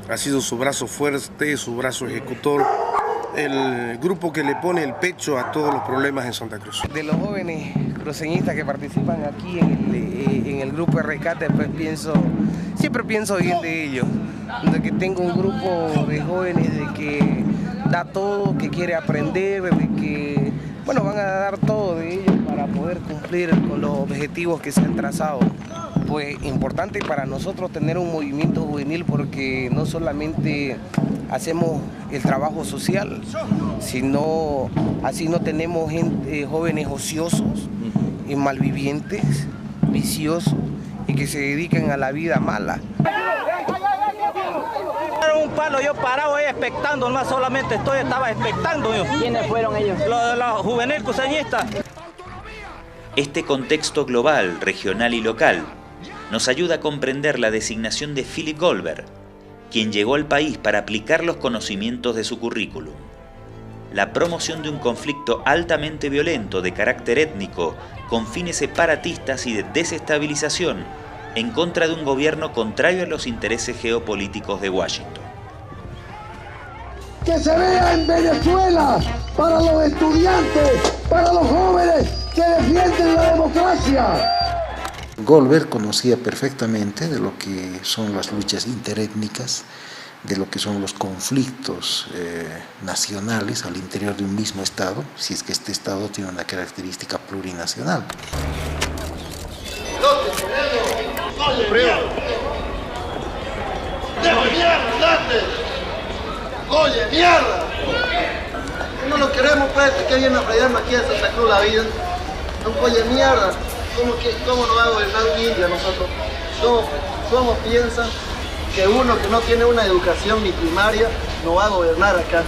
ha sido su brazo fuerte, su brazo ejecutor, el grupo que le pone el pecho a todos los problemas en Santa Cruz. De los jóvenes cruceñistas que participan aquí en el grupo de rescate, pues siempre pienso bien de ellos, de que tengo un grupo de jóvenes de que da todo, que quiere aprender, de que van a dar todo de ellos para poder cumplir con los objetivos que se han trazado. Pues importante para nosotros tener un movimiento juvenil porque no solamente hacemos el trabajo social, sino así no tenemos jóvenes ociosos y malvivientes, viciosos y que se dedican a la vida mala. Un palo yo parado ahí expectando, no solamente estaba expectando yo. ¿Quiénes fueron ellos? La Juvenil Cruceñista. Este contexto global, regional y local nos ayuda a comprender la designación de Philip Goldberg, quien llegó al país para aplicar los conocimientos de su currículum. La promoción de un conflicto altamente violento de carácter étnico, con fines separatistas y de desestabilización, en contra de un gobierno contrario a los intereses geopolíticos de Washington. Que se vea en Venezuela para los estudiantes, para los jóvenes que defienden la democracia. Goldberg conocía perfectamente de lo que son las luchas interétnicas, de lo que son los conflictos nacionales al interior de un mismo Estado, si es que este Estado tiene una característica plurinacional. ¡Oye, mierda! No lo queremos, pues, que viene a fregarnos aquí a Santa Cruz la vida. Oye, mierda, ¿cómo nos va a gobernar un indio nosotros? ¿Cómo piensan que uno que no tiene una educación ni primaria no va a gobernar acá?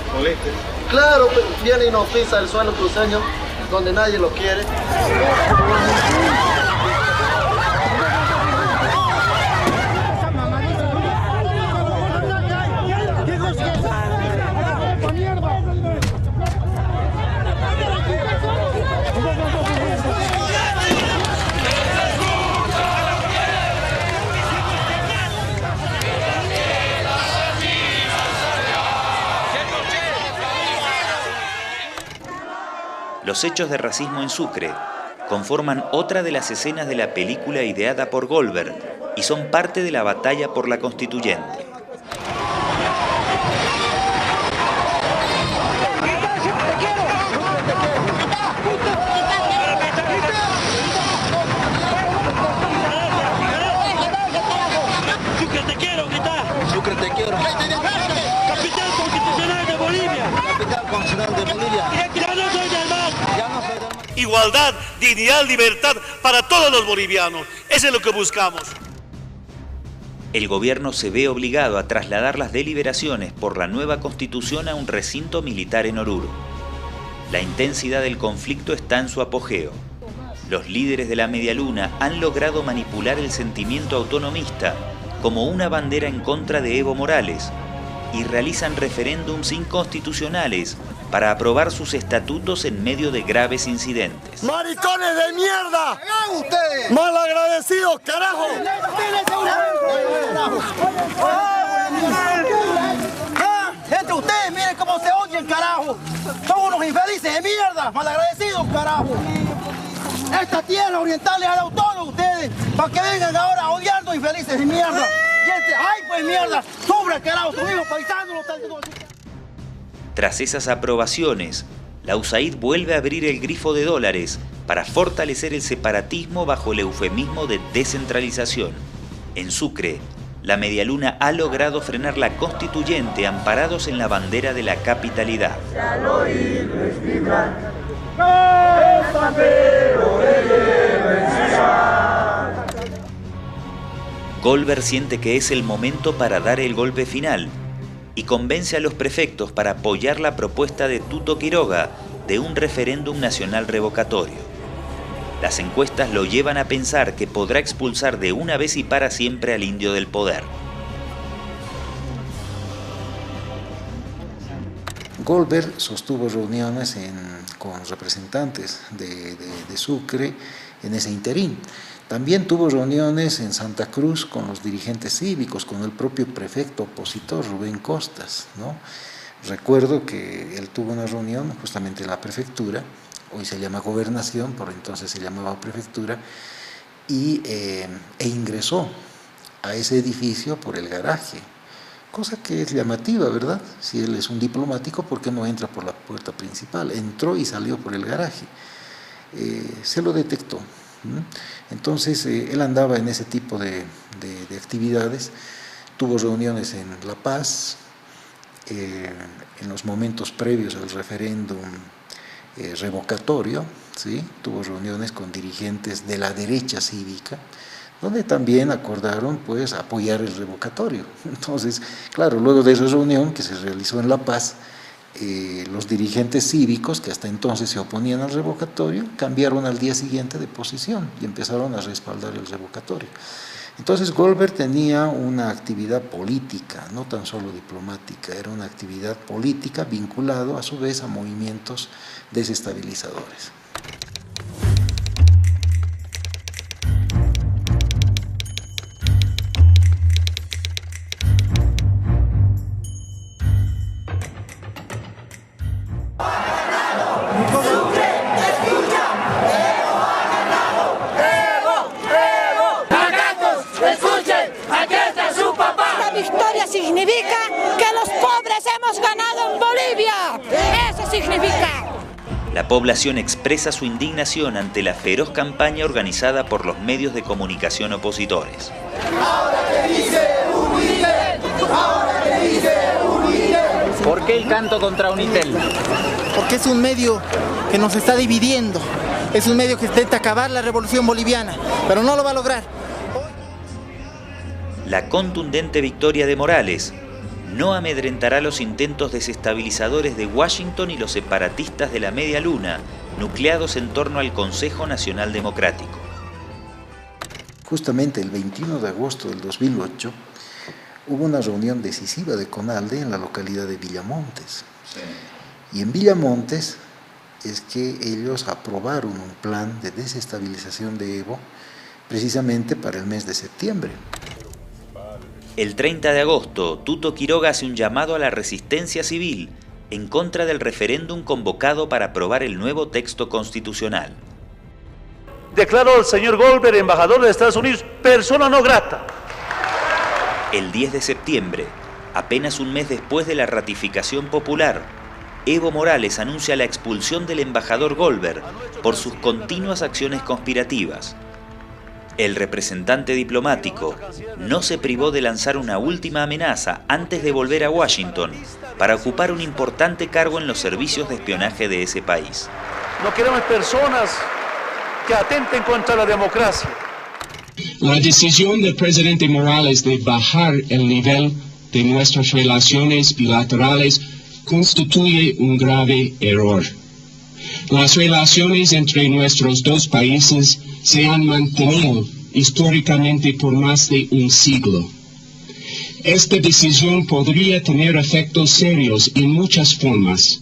Claro, viene y nos pisa el suelo cruceño donde nadie lo quiere. Los hechos de racismo en Sucre conforman otra de las escenas de la película ideada por Goldberg y son parte de la batalla por la constituyente. Sucre te quiero, Sucre te quiero. Capital constitucional de Bolivia. Capital constitucional de Bolivia. Ya no soy del MAS. Igualdad, dignidad, libertad para todos los bolivianos. Eso es lo que buscamos. El gobierno se ve obligado a trasladar las deliberaciones por la nueva constitución a un recinto militar en Oruro. La intensidad del conflicto está en su apogeo. Los líderes de la Media Luna han logrado manipular el sentimiento autonomista como una bandera en contra de Evo Morales y realizan referéndums inconstitucionales para aprobar sus estatutos en medio de graves incidentes. ¡Maricones de mierda! ¡Ustedes! ¡Malagradecidos, carajo! Gente, ustedes miren cómo se odian, carajo. Son unos infelices de mierda, malagradecidos, carajo. Esta tierra oriental les ha dado todo a ustedes para que vengan ahora a odiarnos, infelices de mierda. Ay, pues mierda, sobra, carajo, tus hijos paisanos. Tras esas aprobaciones, la USAID vuelve a abrir el grifo de dólares para fortalecer el separatismo bajo el eufemismo de descentralización. En Sucre, la Medialuna ha logrado frenar la constituyente amparados en la bandera de la capitalidad. Goldberg siente que es el momento para dar el golpe final y convence a los prefectos para apoyar la propuesta de Tuto Quiroga de un referéndum nacional revocatorio. Las encuestas lo llevan a pensar que podrá expulsar de una vez y para siempre al indio del poder. Goldberg sostuvo reuniones con representantes de Sucre en ese interín. También tuvo reuniones en Santa Cruz con los dirigentes cívicos, con el propio prefecto opositor Rubén Costas, ¿no? Recuerdo que él tuvo una reunión justamente en la prefectura, hoy se llama gobernación, por entonces se llamaba prefectura, e ingresó a ese edificio por el garaje, cosa que es llamativa, ¿verdad? Si él es un diplomático, ¿por qué no entra por la puerta principal? Entró y salió por el garaje. Se lo detectó. Entonces él andaba en ese tipo de actividades, tuvo reuniones en La Paz, en los momentos previos al referéndum revocatorio, ¿sí? Tuvo reuniones con dirigentes de la derecha cívica, donde también acordaron pues apoyar el revocatorio. Entonces, claro, luego de esa reunión que se realizó en La Paz, los dirigentes cívicos que hasta entonces se oponían al revocatorio cambiaron al día siguiente de posición y empezaron a respaldar el revocatorio. Entonces Goldberg tenía una actividad política, no tan solo diplomática, era una actividad política vinculado a su vez a movimientos desestabilizadores. Significa que los pobres hemos ganado en Bolivia. Eso significa. La población expresa su indignación ante la feroz campaña organizada por los medios de comunicación opositores. Ahora que dice Unitel, ahora que dice Unitel. ¿Por qué el canto contra Unitel? Porque es un medio que nos está dividiendo. Es un medio que intenta acabar la revolución boliviana, pero no lo va a lograr. La contundente victoria de Morales no amedrentará los intentos desestabilizadores de Washington y los separatistas de la Media Luna, nucleados en torno al Consejo Nacional Democrático. Justamente el 21 de agosto del 2008 hubo una reunión decisiva de CONALDE en la localidad de Villamontes. Sí. Y en Villamontes es que ellos aprobaron un plan de desestabilización de Evo precisamente para el mes de septiembre. El 30 de agosto, Tuto Quiroga hace un llamado a la resistencia civil en contra del referéndum convocado para aprobar el nuevo texto constitucional. Declaró al señor Goldberg, embajador de Estados Unidos, persona no grata. El 10 de septiembre, apenas un mes después de la ratificación popular, Evo Morales anuncia la expulsión del embajador Goldberg por sus continuas acciones conspirativas. El representante diplomático no se privó de lanzar una última amenaza antes de volver a Washington para ocupar un importante cargo en los servicios de espionaje de ese país. No queremos personas que atenten contra la democracia. La decisión del presidente Morales de bajar el nivel de nuestras relaciones bilaterales constituye un grave error. Las relaciones entre nuestros dos países se han mantenido históricamente por más de un siglo. Esta decisión podría tener efectos serios en muchas formas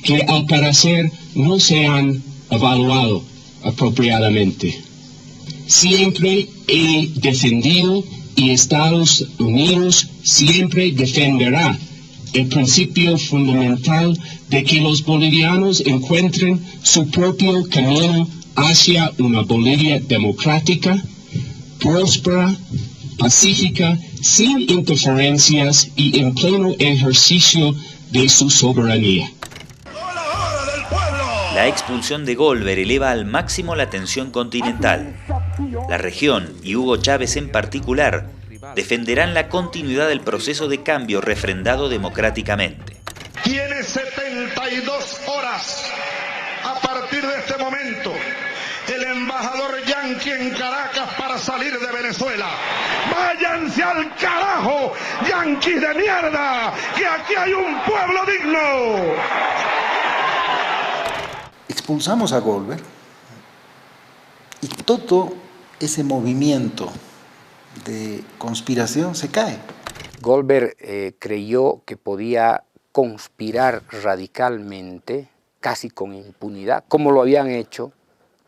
que al parecer no se han evaluado apropiadamente. Siempre he defendido y Estados Unidos siempre defenderá el principio fundamental de que los bolivianos encuentren su propio camino hacia una Bolivia democrática, próspera, pacífica, sin interferencias y en pleno ejercicio de su soberanía. La expulsión de Goldberg eleva al máximo la tensión continental. La región, y Hugo Chávez en particular, defenderán la continuidad del proceso de cambio refrendado democráticamente. Tiene 72 horas a partir de este momento el embajador yanqui en Caracas para salir de Venezuela. ¡Váyanse al carajo, yanquis de mierda! ¡Que aquí hay un pueblo digno! Expulsamos a Goldberg y todo ese movimiento de conspiración se cae. Goldberg creyó que podía conspirar radicalmente, casi con impunidad, como lo habían hecho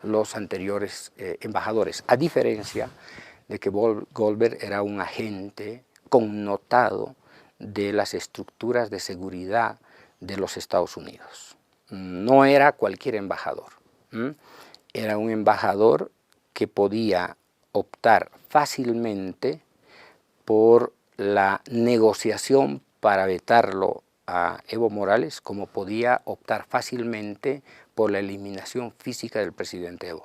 los anteriores embajadores, a diferencia de que Goldberg era un agente connotado de las estructuras de seguridad de los Estados Unidos. No era cualquier embajador, era un embajador que podía optar fácilmente por la negociación para vetarlo a Evo Morales, como podía optar fácilmente por la eliminación física del presidente Evo.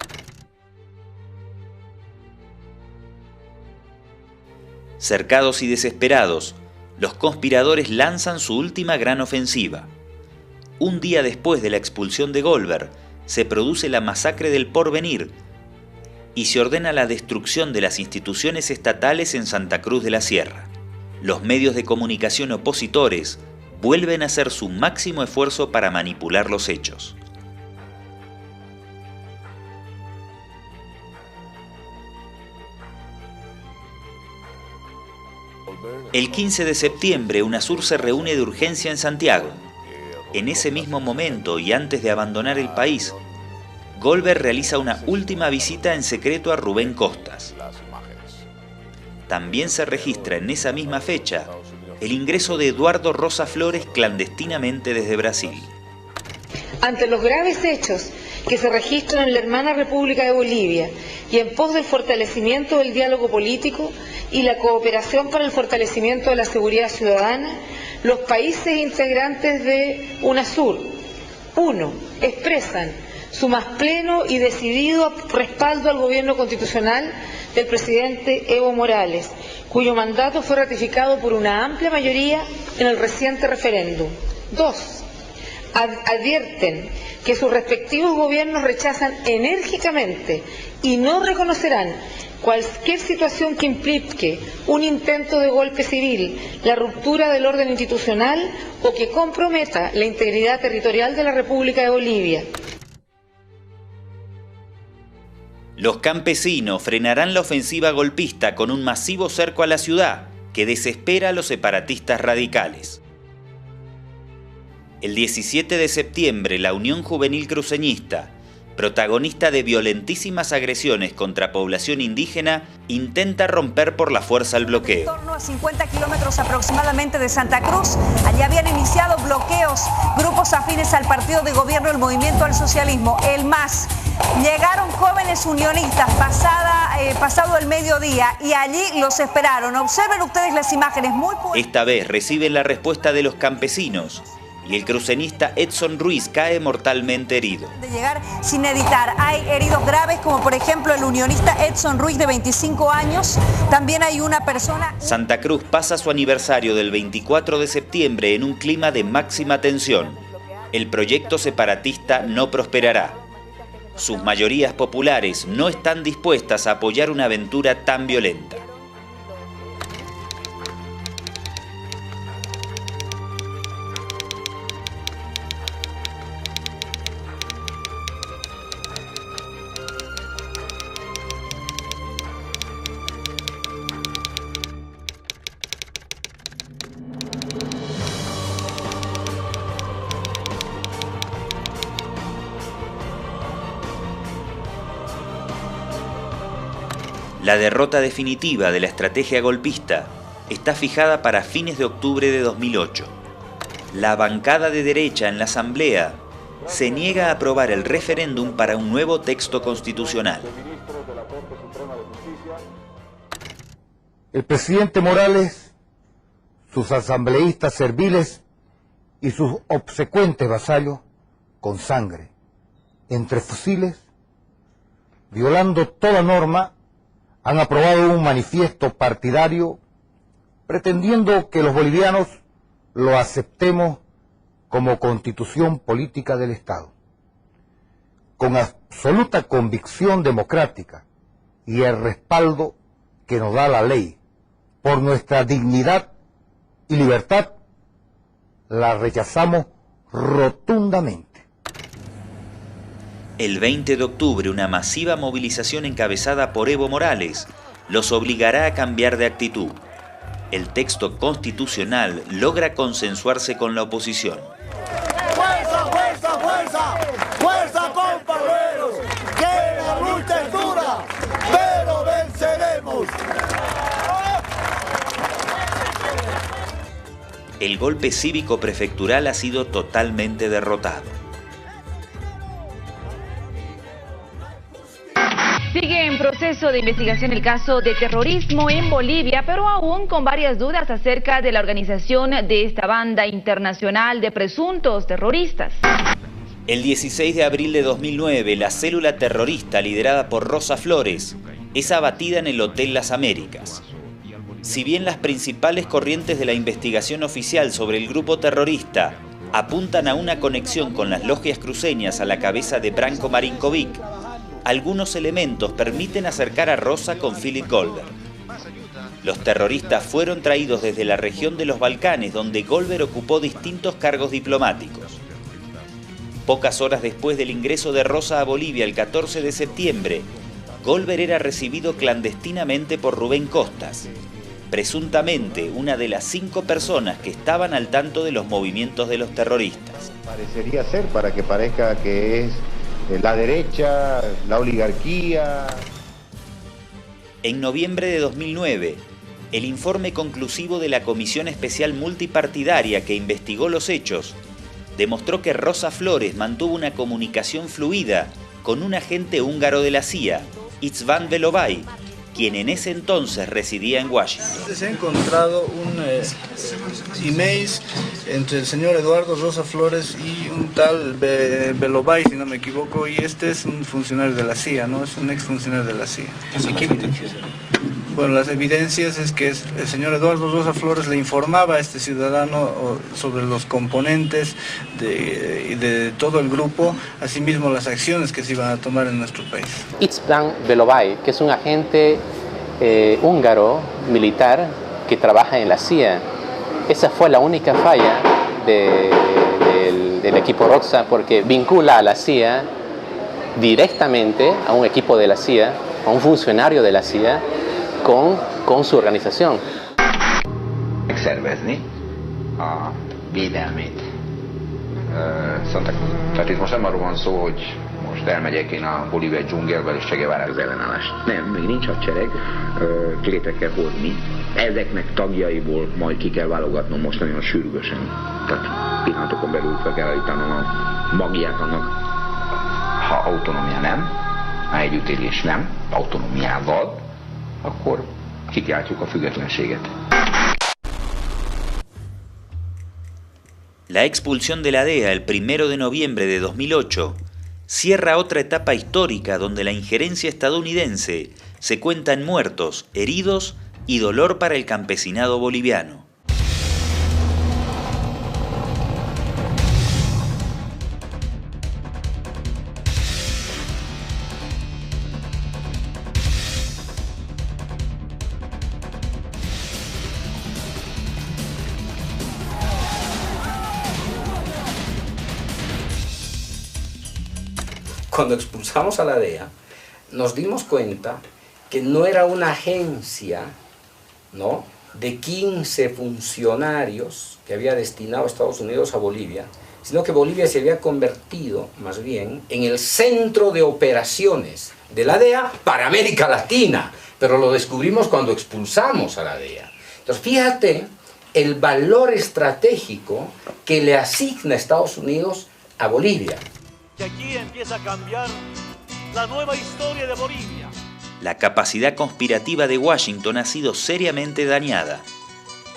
Cercados y desesperados, los conspiradores lanzan su última gran ofensiva. Un día después de la expulsión de Goldberg, se produce la masacre del Porvenir y se ordena la destrucción de las instituciones estatales en Santa Cruz de la Sierra. Los medios de comunicación opositores vuelven a hacer su máximo esfuerzo para manipular los hechos. El 15 de septiembre, UNASUR se reúne de urgencia en Santiago. En ese mismo momento y antes de abandonar el país, Goldberg realiza una última visita en secreto a Rubén Costas. También se registra en esa misma fecha el ingreso de Eduardo Rosa Flores clandestinamente desde Brasil. Ante los graves hechos que se registran en la hermana República de Bolivia y en pos del fortalecimiento del diálogo político y la cooperación para el fortalecimiento de la seguridad ciudadana, los países integrantes de UNASUR, 1. expresan su más pleno y decidido respaldo al gobierno constitucional del presidente Evo Morales, cuyo mandato fue ratificado por una amplia mayoría en el reciente referéndum. 2. Advierten que sus respectivos gobiernos rechazan enérgicamente y no reconocerán cualquier situación que implique un intento de golpe civil, la ruptura del orden institucional o que comprometa la integridad territorial de la República de Bolivia. Los campesinos frenarán la ofensiva golpista con un masivo cerco a la ciudad que desespera a los separatistas radicales. El 17 de septiembre, la Unión Juvenil Cruceñista, protagonista de violentísimas agresiones contra población indígena, intenta romper por la fuerza el bloqueo. En torno a 50 kilómetros aproximadamente de Santa Cruz, allí habían iniciado bloqueos grupos afines al partido de gobierno del Movimiento al Socialismo, el MAS. Llegaron jóvenes unionistas pasado el mediodía y allí los esperaron. Observen ustedes las imágenes muy... Esta vez reciben la respuesta de los campesinos y el cruceñista Edson Ruiz cae mortalmente herido. De llegar sin editar. Hay heridos graves como por ejemplo el unionista Edson Ruiz de 25 años. También hay una persona... Santa Cruz pasa su aniversario del 24 de septiembre en un clima de máxima tensión. El proyecto separatista no prosperará. Sus mayorías populares no están dispuestas a apoyar una aventura tan violenta. La derrota definitiva de la estrategia golpista está fijada para fines de octubre de 2008. la bancada de derecha en la Asamblea se niega a aprobar el referéndum para un nuevo texto constitucional. El presidente Morales, sus asambleístas serviles y sus obsecuentes vasallos, con sangre, entre fusiles, violando toda norma, han aprobado un manifiesto partidario pretendiendo que los bolivianos lo aceptemos como constitución política del Estado. Con absoluta convicción democrática y el respaldo que nos da la ley por nuestra dignidad y libertad, la rechazamos rotundamente. El 20 de octubre, una masiva movilización encabezada por Evo Morales los obligará a cambiar de actitud. El texto constitucional logra consensuarse con la oposición. ¡Fuerza, fuerza, fuerza! ¡Fuerza, compañeros! ¡Que la lucha es dura! ¡Pero venceremos! El golpe cívico prefectural ha sido totalmente derrotado. Sigue en proceso de investigación el caso de terrorismo en Bolivia, pero aún con varias dudas acerca de la organización de esta banda internacional de presuntos terroristas. El 16 de abril de 2009, la célula terrorista liderada por Rosa Flores es abatida en el Hotel Las Américas. Si bien las principales corrientes de la investigación oficial sobre el grupo terrorista apuntan a una conexión con las logias cruceñas a la cabeza de Branko Marinkovic, algunos elementos permiten acercar a Rosa con Philip Goldberg. Los terroristas fueron traídos desde la región de los Balcanes, donde Goldberg ocupó distintos cargos diplomáticos. Pocas horas después del ingreso de Rosa a Bolivia el 14 de septiembre, Goldberg era recibido clandestinamente por Rubén Costas, presuntamente una de las 5 personas que estaban al tanto de los movimientos de los terroristas. Parecería ser, para que parezca que es la derecha, la oligarquía. En noviembre de 2009, el informe conclusivo de la Comisión Especial Multipartidaria que investigó los hechos demostró que Rosa Flores mantuvo una comunicación fluida con un agente húngaro de la CIA, István Velovay, quien en ese entonces residía en Washington. Se ha encontrado un email entre el señor Eduardo Rosa Flores y un tal Velovay, si no me equivoco, y este es un funcionario de la CIA, ¿no? Es un exfuncionario de la CIA. ¿Y qué evidencias? Bueno, las evidencias es que el señor Eduardo Rosa Flores le informaba a este ciudadano sobre los componentes de todo el grupo, asimismo las acciones que se iban a tomar en nuestro país. István Velovay, que es un agente húngaro militar que trabaja en la CIA. Esa fue la única falla del equipo Roxa, porque vincula a la CIA directamente, a un equipo de la CIA, a un funcionario de la CIA, con su organización. Megszervezni a védelmét Santa Cruz. Tehát itt most nem arról van szó, hogy most elmegyek én a bolíviai dzsungelbe és Che Guevara az ellenállást. Nem, még nincs hadsereg, létre kell hozni. Ezeknek tagjaiból majd ki kell válogatnom most nagyon sürgősen. Tehát pillanatokon belül fel kell állítanom a magját annak. Ha autonómia nem, ha együttélés nem, autonómiával, akkor kikiáltjuk a függetlenséget. La expulsión de la DEA el 1 de noviembre de 2008 cierra otra etapa histórica donde la injerencia estadounidense se cuenta en muertos, heridos y dolor para el campesinado boliviano. Cuando expulsamos a la DEA, nos dimos cuenta que no era una agencia, ¿no?, de 15 funcionarios que había destinado Estados Unidos a Bolivia, sino que Bolivia se había convertido, más bien, en el centro de operaciones de la DEA para América Latina. Pero lo descubrimos cuando expulsamos a la DEA. Entonces, fíjate el valor estratégico que le asigna Estados Unidos a Bolivia. Que aquí empieza a cambiar la nueva historia de Bolivia. La capacidad conspirativa de Washington ha sido seriamente dañada.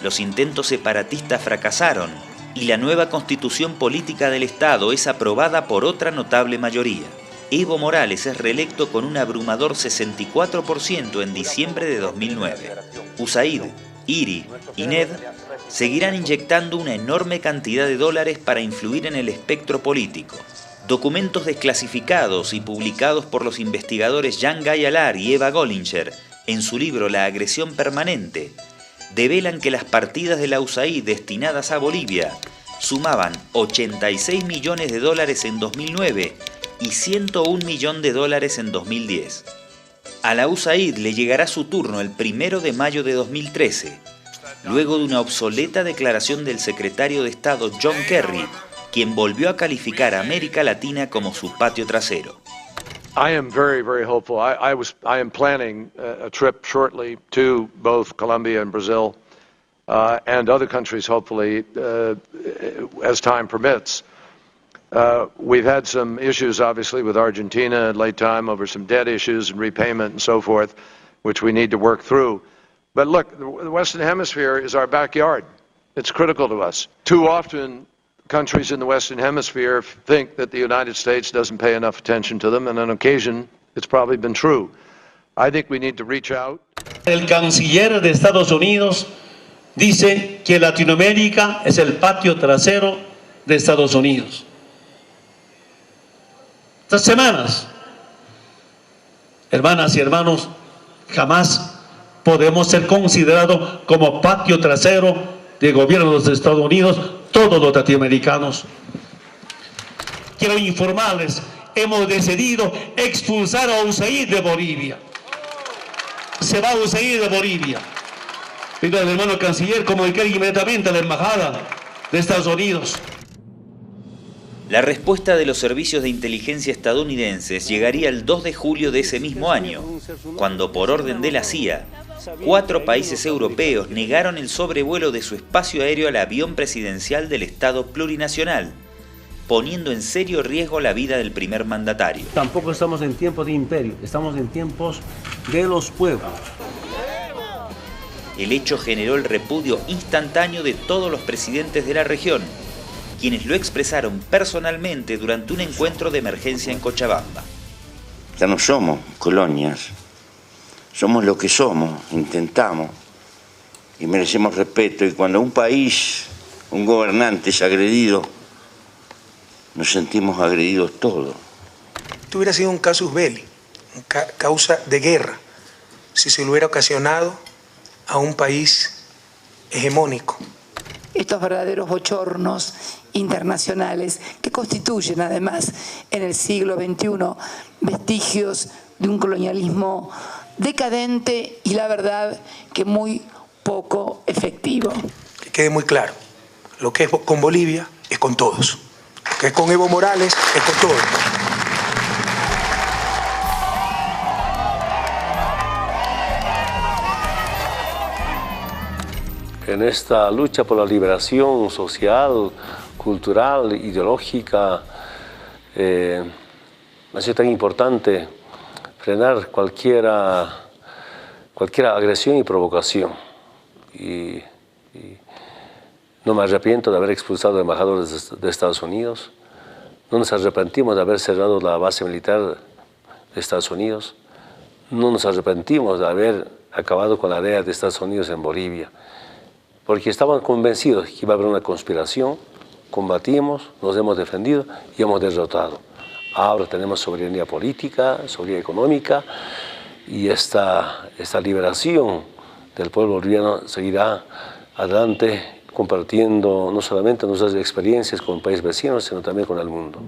Los intentos separatistas fracasaron y la nueva constitución política del Estado es aprobada por otra notable mayoría. Evo Morales es reelecto con un abrumador 64% en diciembre de 2009. USAID, IRI y NED seguirán inyectando una enorme cantidad de dólares para influir en el espectro político. Documentos desclasificados y publicados por los investigadores Jan Gayalar y Eva Gollinger en su libro La agresión permanente develan que las partidas de la USAID destinadas a Bolivia sumaban 86 millones de dólares en 2009 y 101 millones de dólares en 2010. A la USAID le llegará su turno el 1 de mayo de 2013, luego de una obsoleta declaración del secretario de Estado John Kerry, quien volvió a calificar a América Latina como su patio trasero. I am very, very hopeful. I am planning a trip shortly to both Colombia and Brazil and other countries, hopefully, as time permits. We've had some issues, obviously, with Argentina at late time over some debt issues and repayment and so forth, which we need to work through. But look, the Western Hemisphere is our backyard. It's critical to us. Too often, countries in the Western Hemisphere think that the United States doesn't pay enough attention to them, and on occasion, it's probably been true. I think we need to reach out. El canciller de Estados Unidos dice que Latinoamérica es el patio trasero de Estados Unidos. Estas semanas, hermanas y hermanos, jamás podemos ser considerados como patio trasero del gobierno de los Estados Unidos, todos los latinoamericanos. Quiero informarles, hemos decidido expulsar a USAID de Bolivia. Se va a USAID de Bolivia. Pido al hermano canciller comunicar inmediatamente a la embajada de Estados Unidos. La respuesta de los servicios de inteligencia estadounidenses llegaría el 2 de julio de ese mismo año, cuando por orden de la CIA, 4 países europeos negaron el sobrevuelo de su espacio aéreo al avión presidencial del Estado plurinacional, poniendo en serio riesgo la vida del primer mandatario. Tampoco estamos en tiempos de imperio, estamos en tiempos de los pueblos. El hecho generó el repudio instantáneo de todos los presidentes de la región, quienes lo expresaron personalmente durante un encuentro de emergencia en Cochabamba. Ya no somos colonias, somos lo que somos, intentamos y merecemos respeto. Y cuando un país, un gobernante es agredido, nos sentimos agredidos todos. Esto hubiera sido un casus belli, causa de guerra, si se lo hubiera ocasionado a un país hegemónico. Estos verdaderos bochornos internacionales que constituyen además en el siglo XXI vestigios de un colonialismo decadente y la verdad que muy poco efectivo. Que quede muy claro, lo que es con Bolivia es con todos, lo que es con Evo Morales es con todos. En esta lucha por la liberación social, cultural, ideológica, ha sido tan importante frenar cualquier agresión y provocación. Y no me arrepiento de haber expulsado a embajadores de Estados Unidos, no nos arrepentimos de haber cerrado la base militar de Estados Unidos, no nos arrepentimos de haber acabado con la DEA de Estados Unidos en Bolivia, porque estaban convencidos que iba a haber una conspiración, combatimos, nos hemos defendido y hemos derrotado. Ahora tenemos soberanía política, soberanía económica y esta liberación del pueblo boliviano seguirá adelante compartiendo no solamente nuestras experiencias con países vecinos, sino también con el mundo.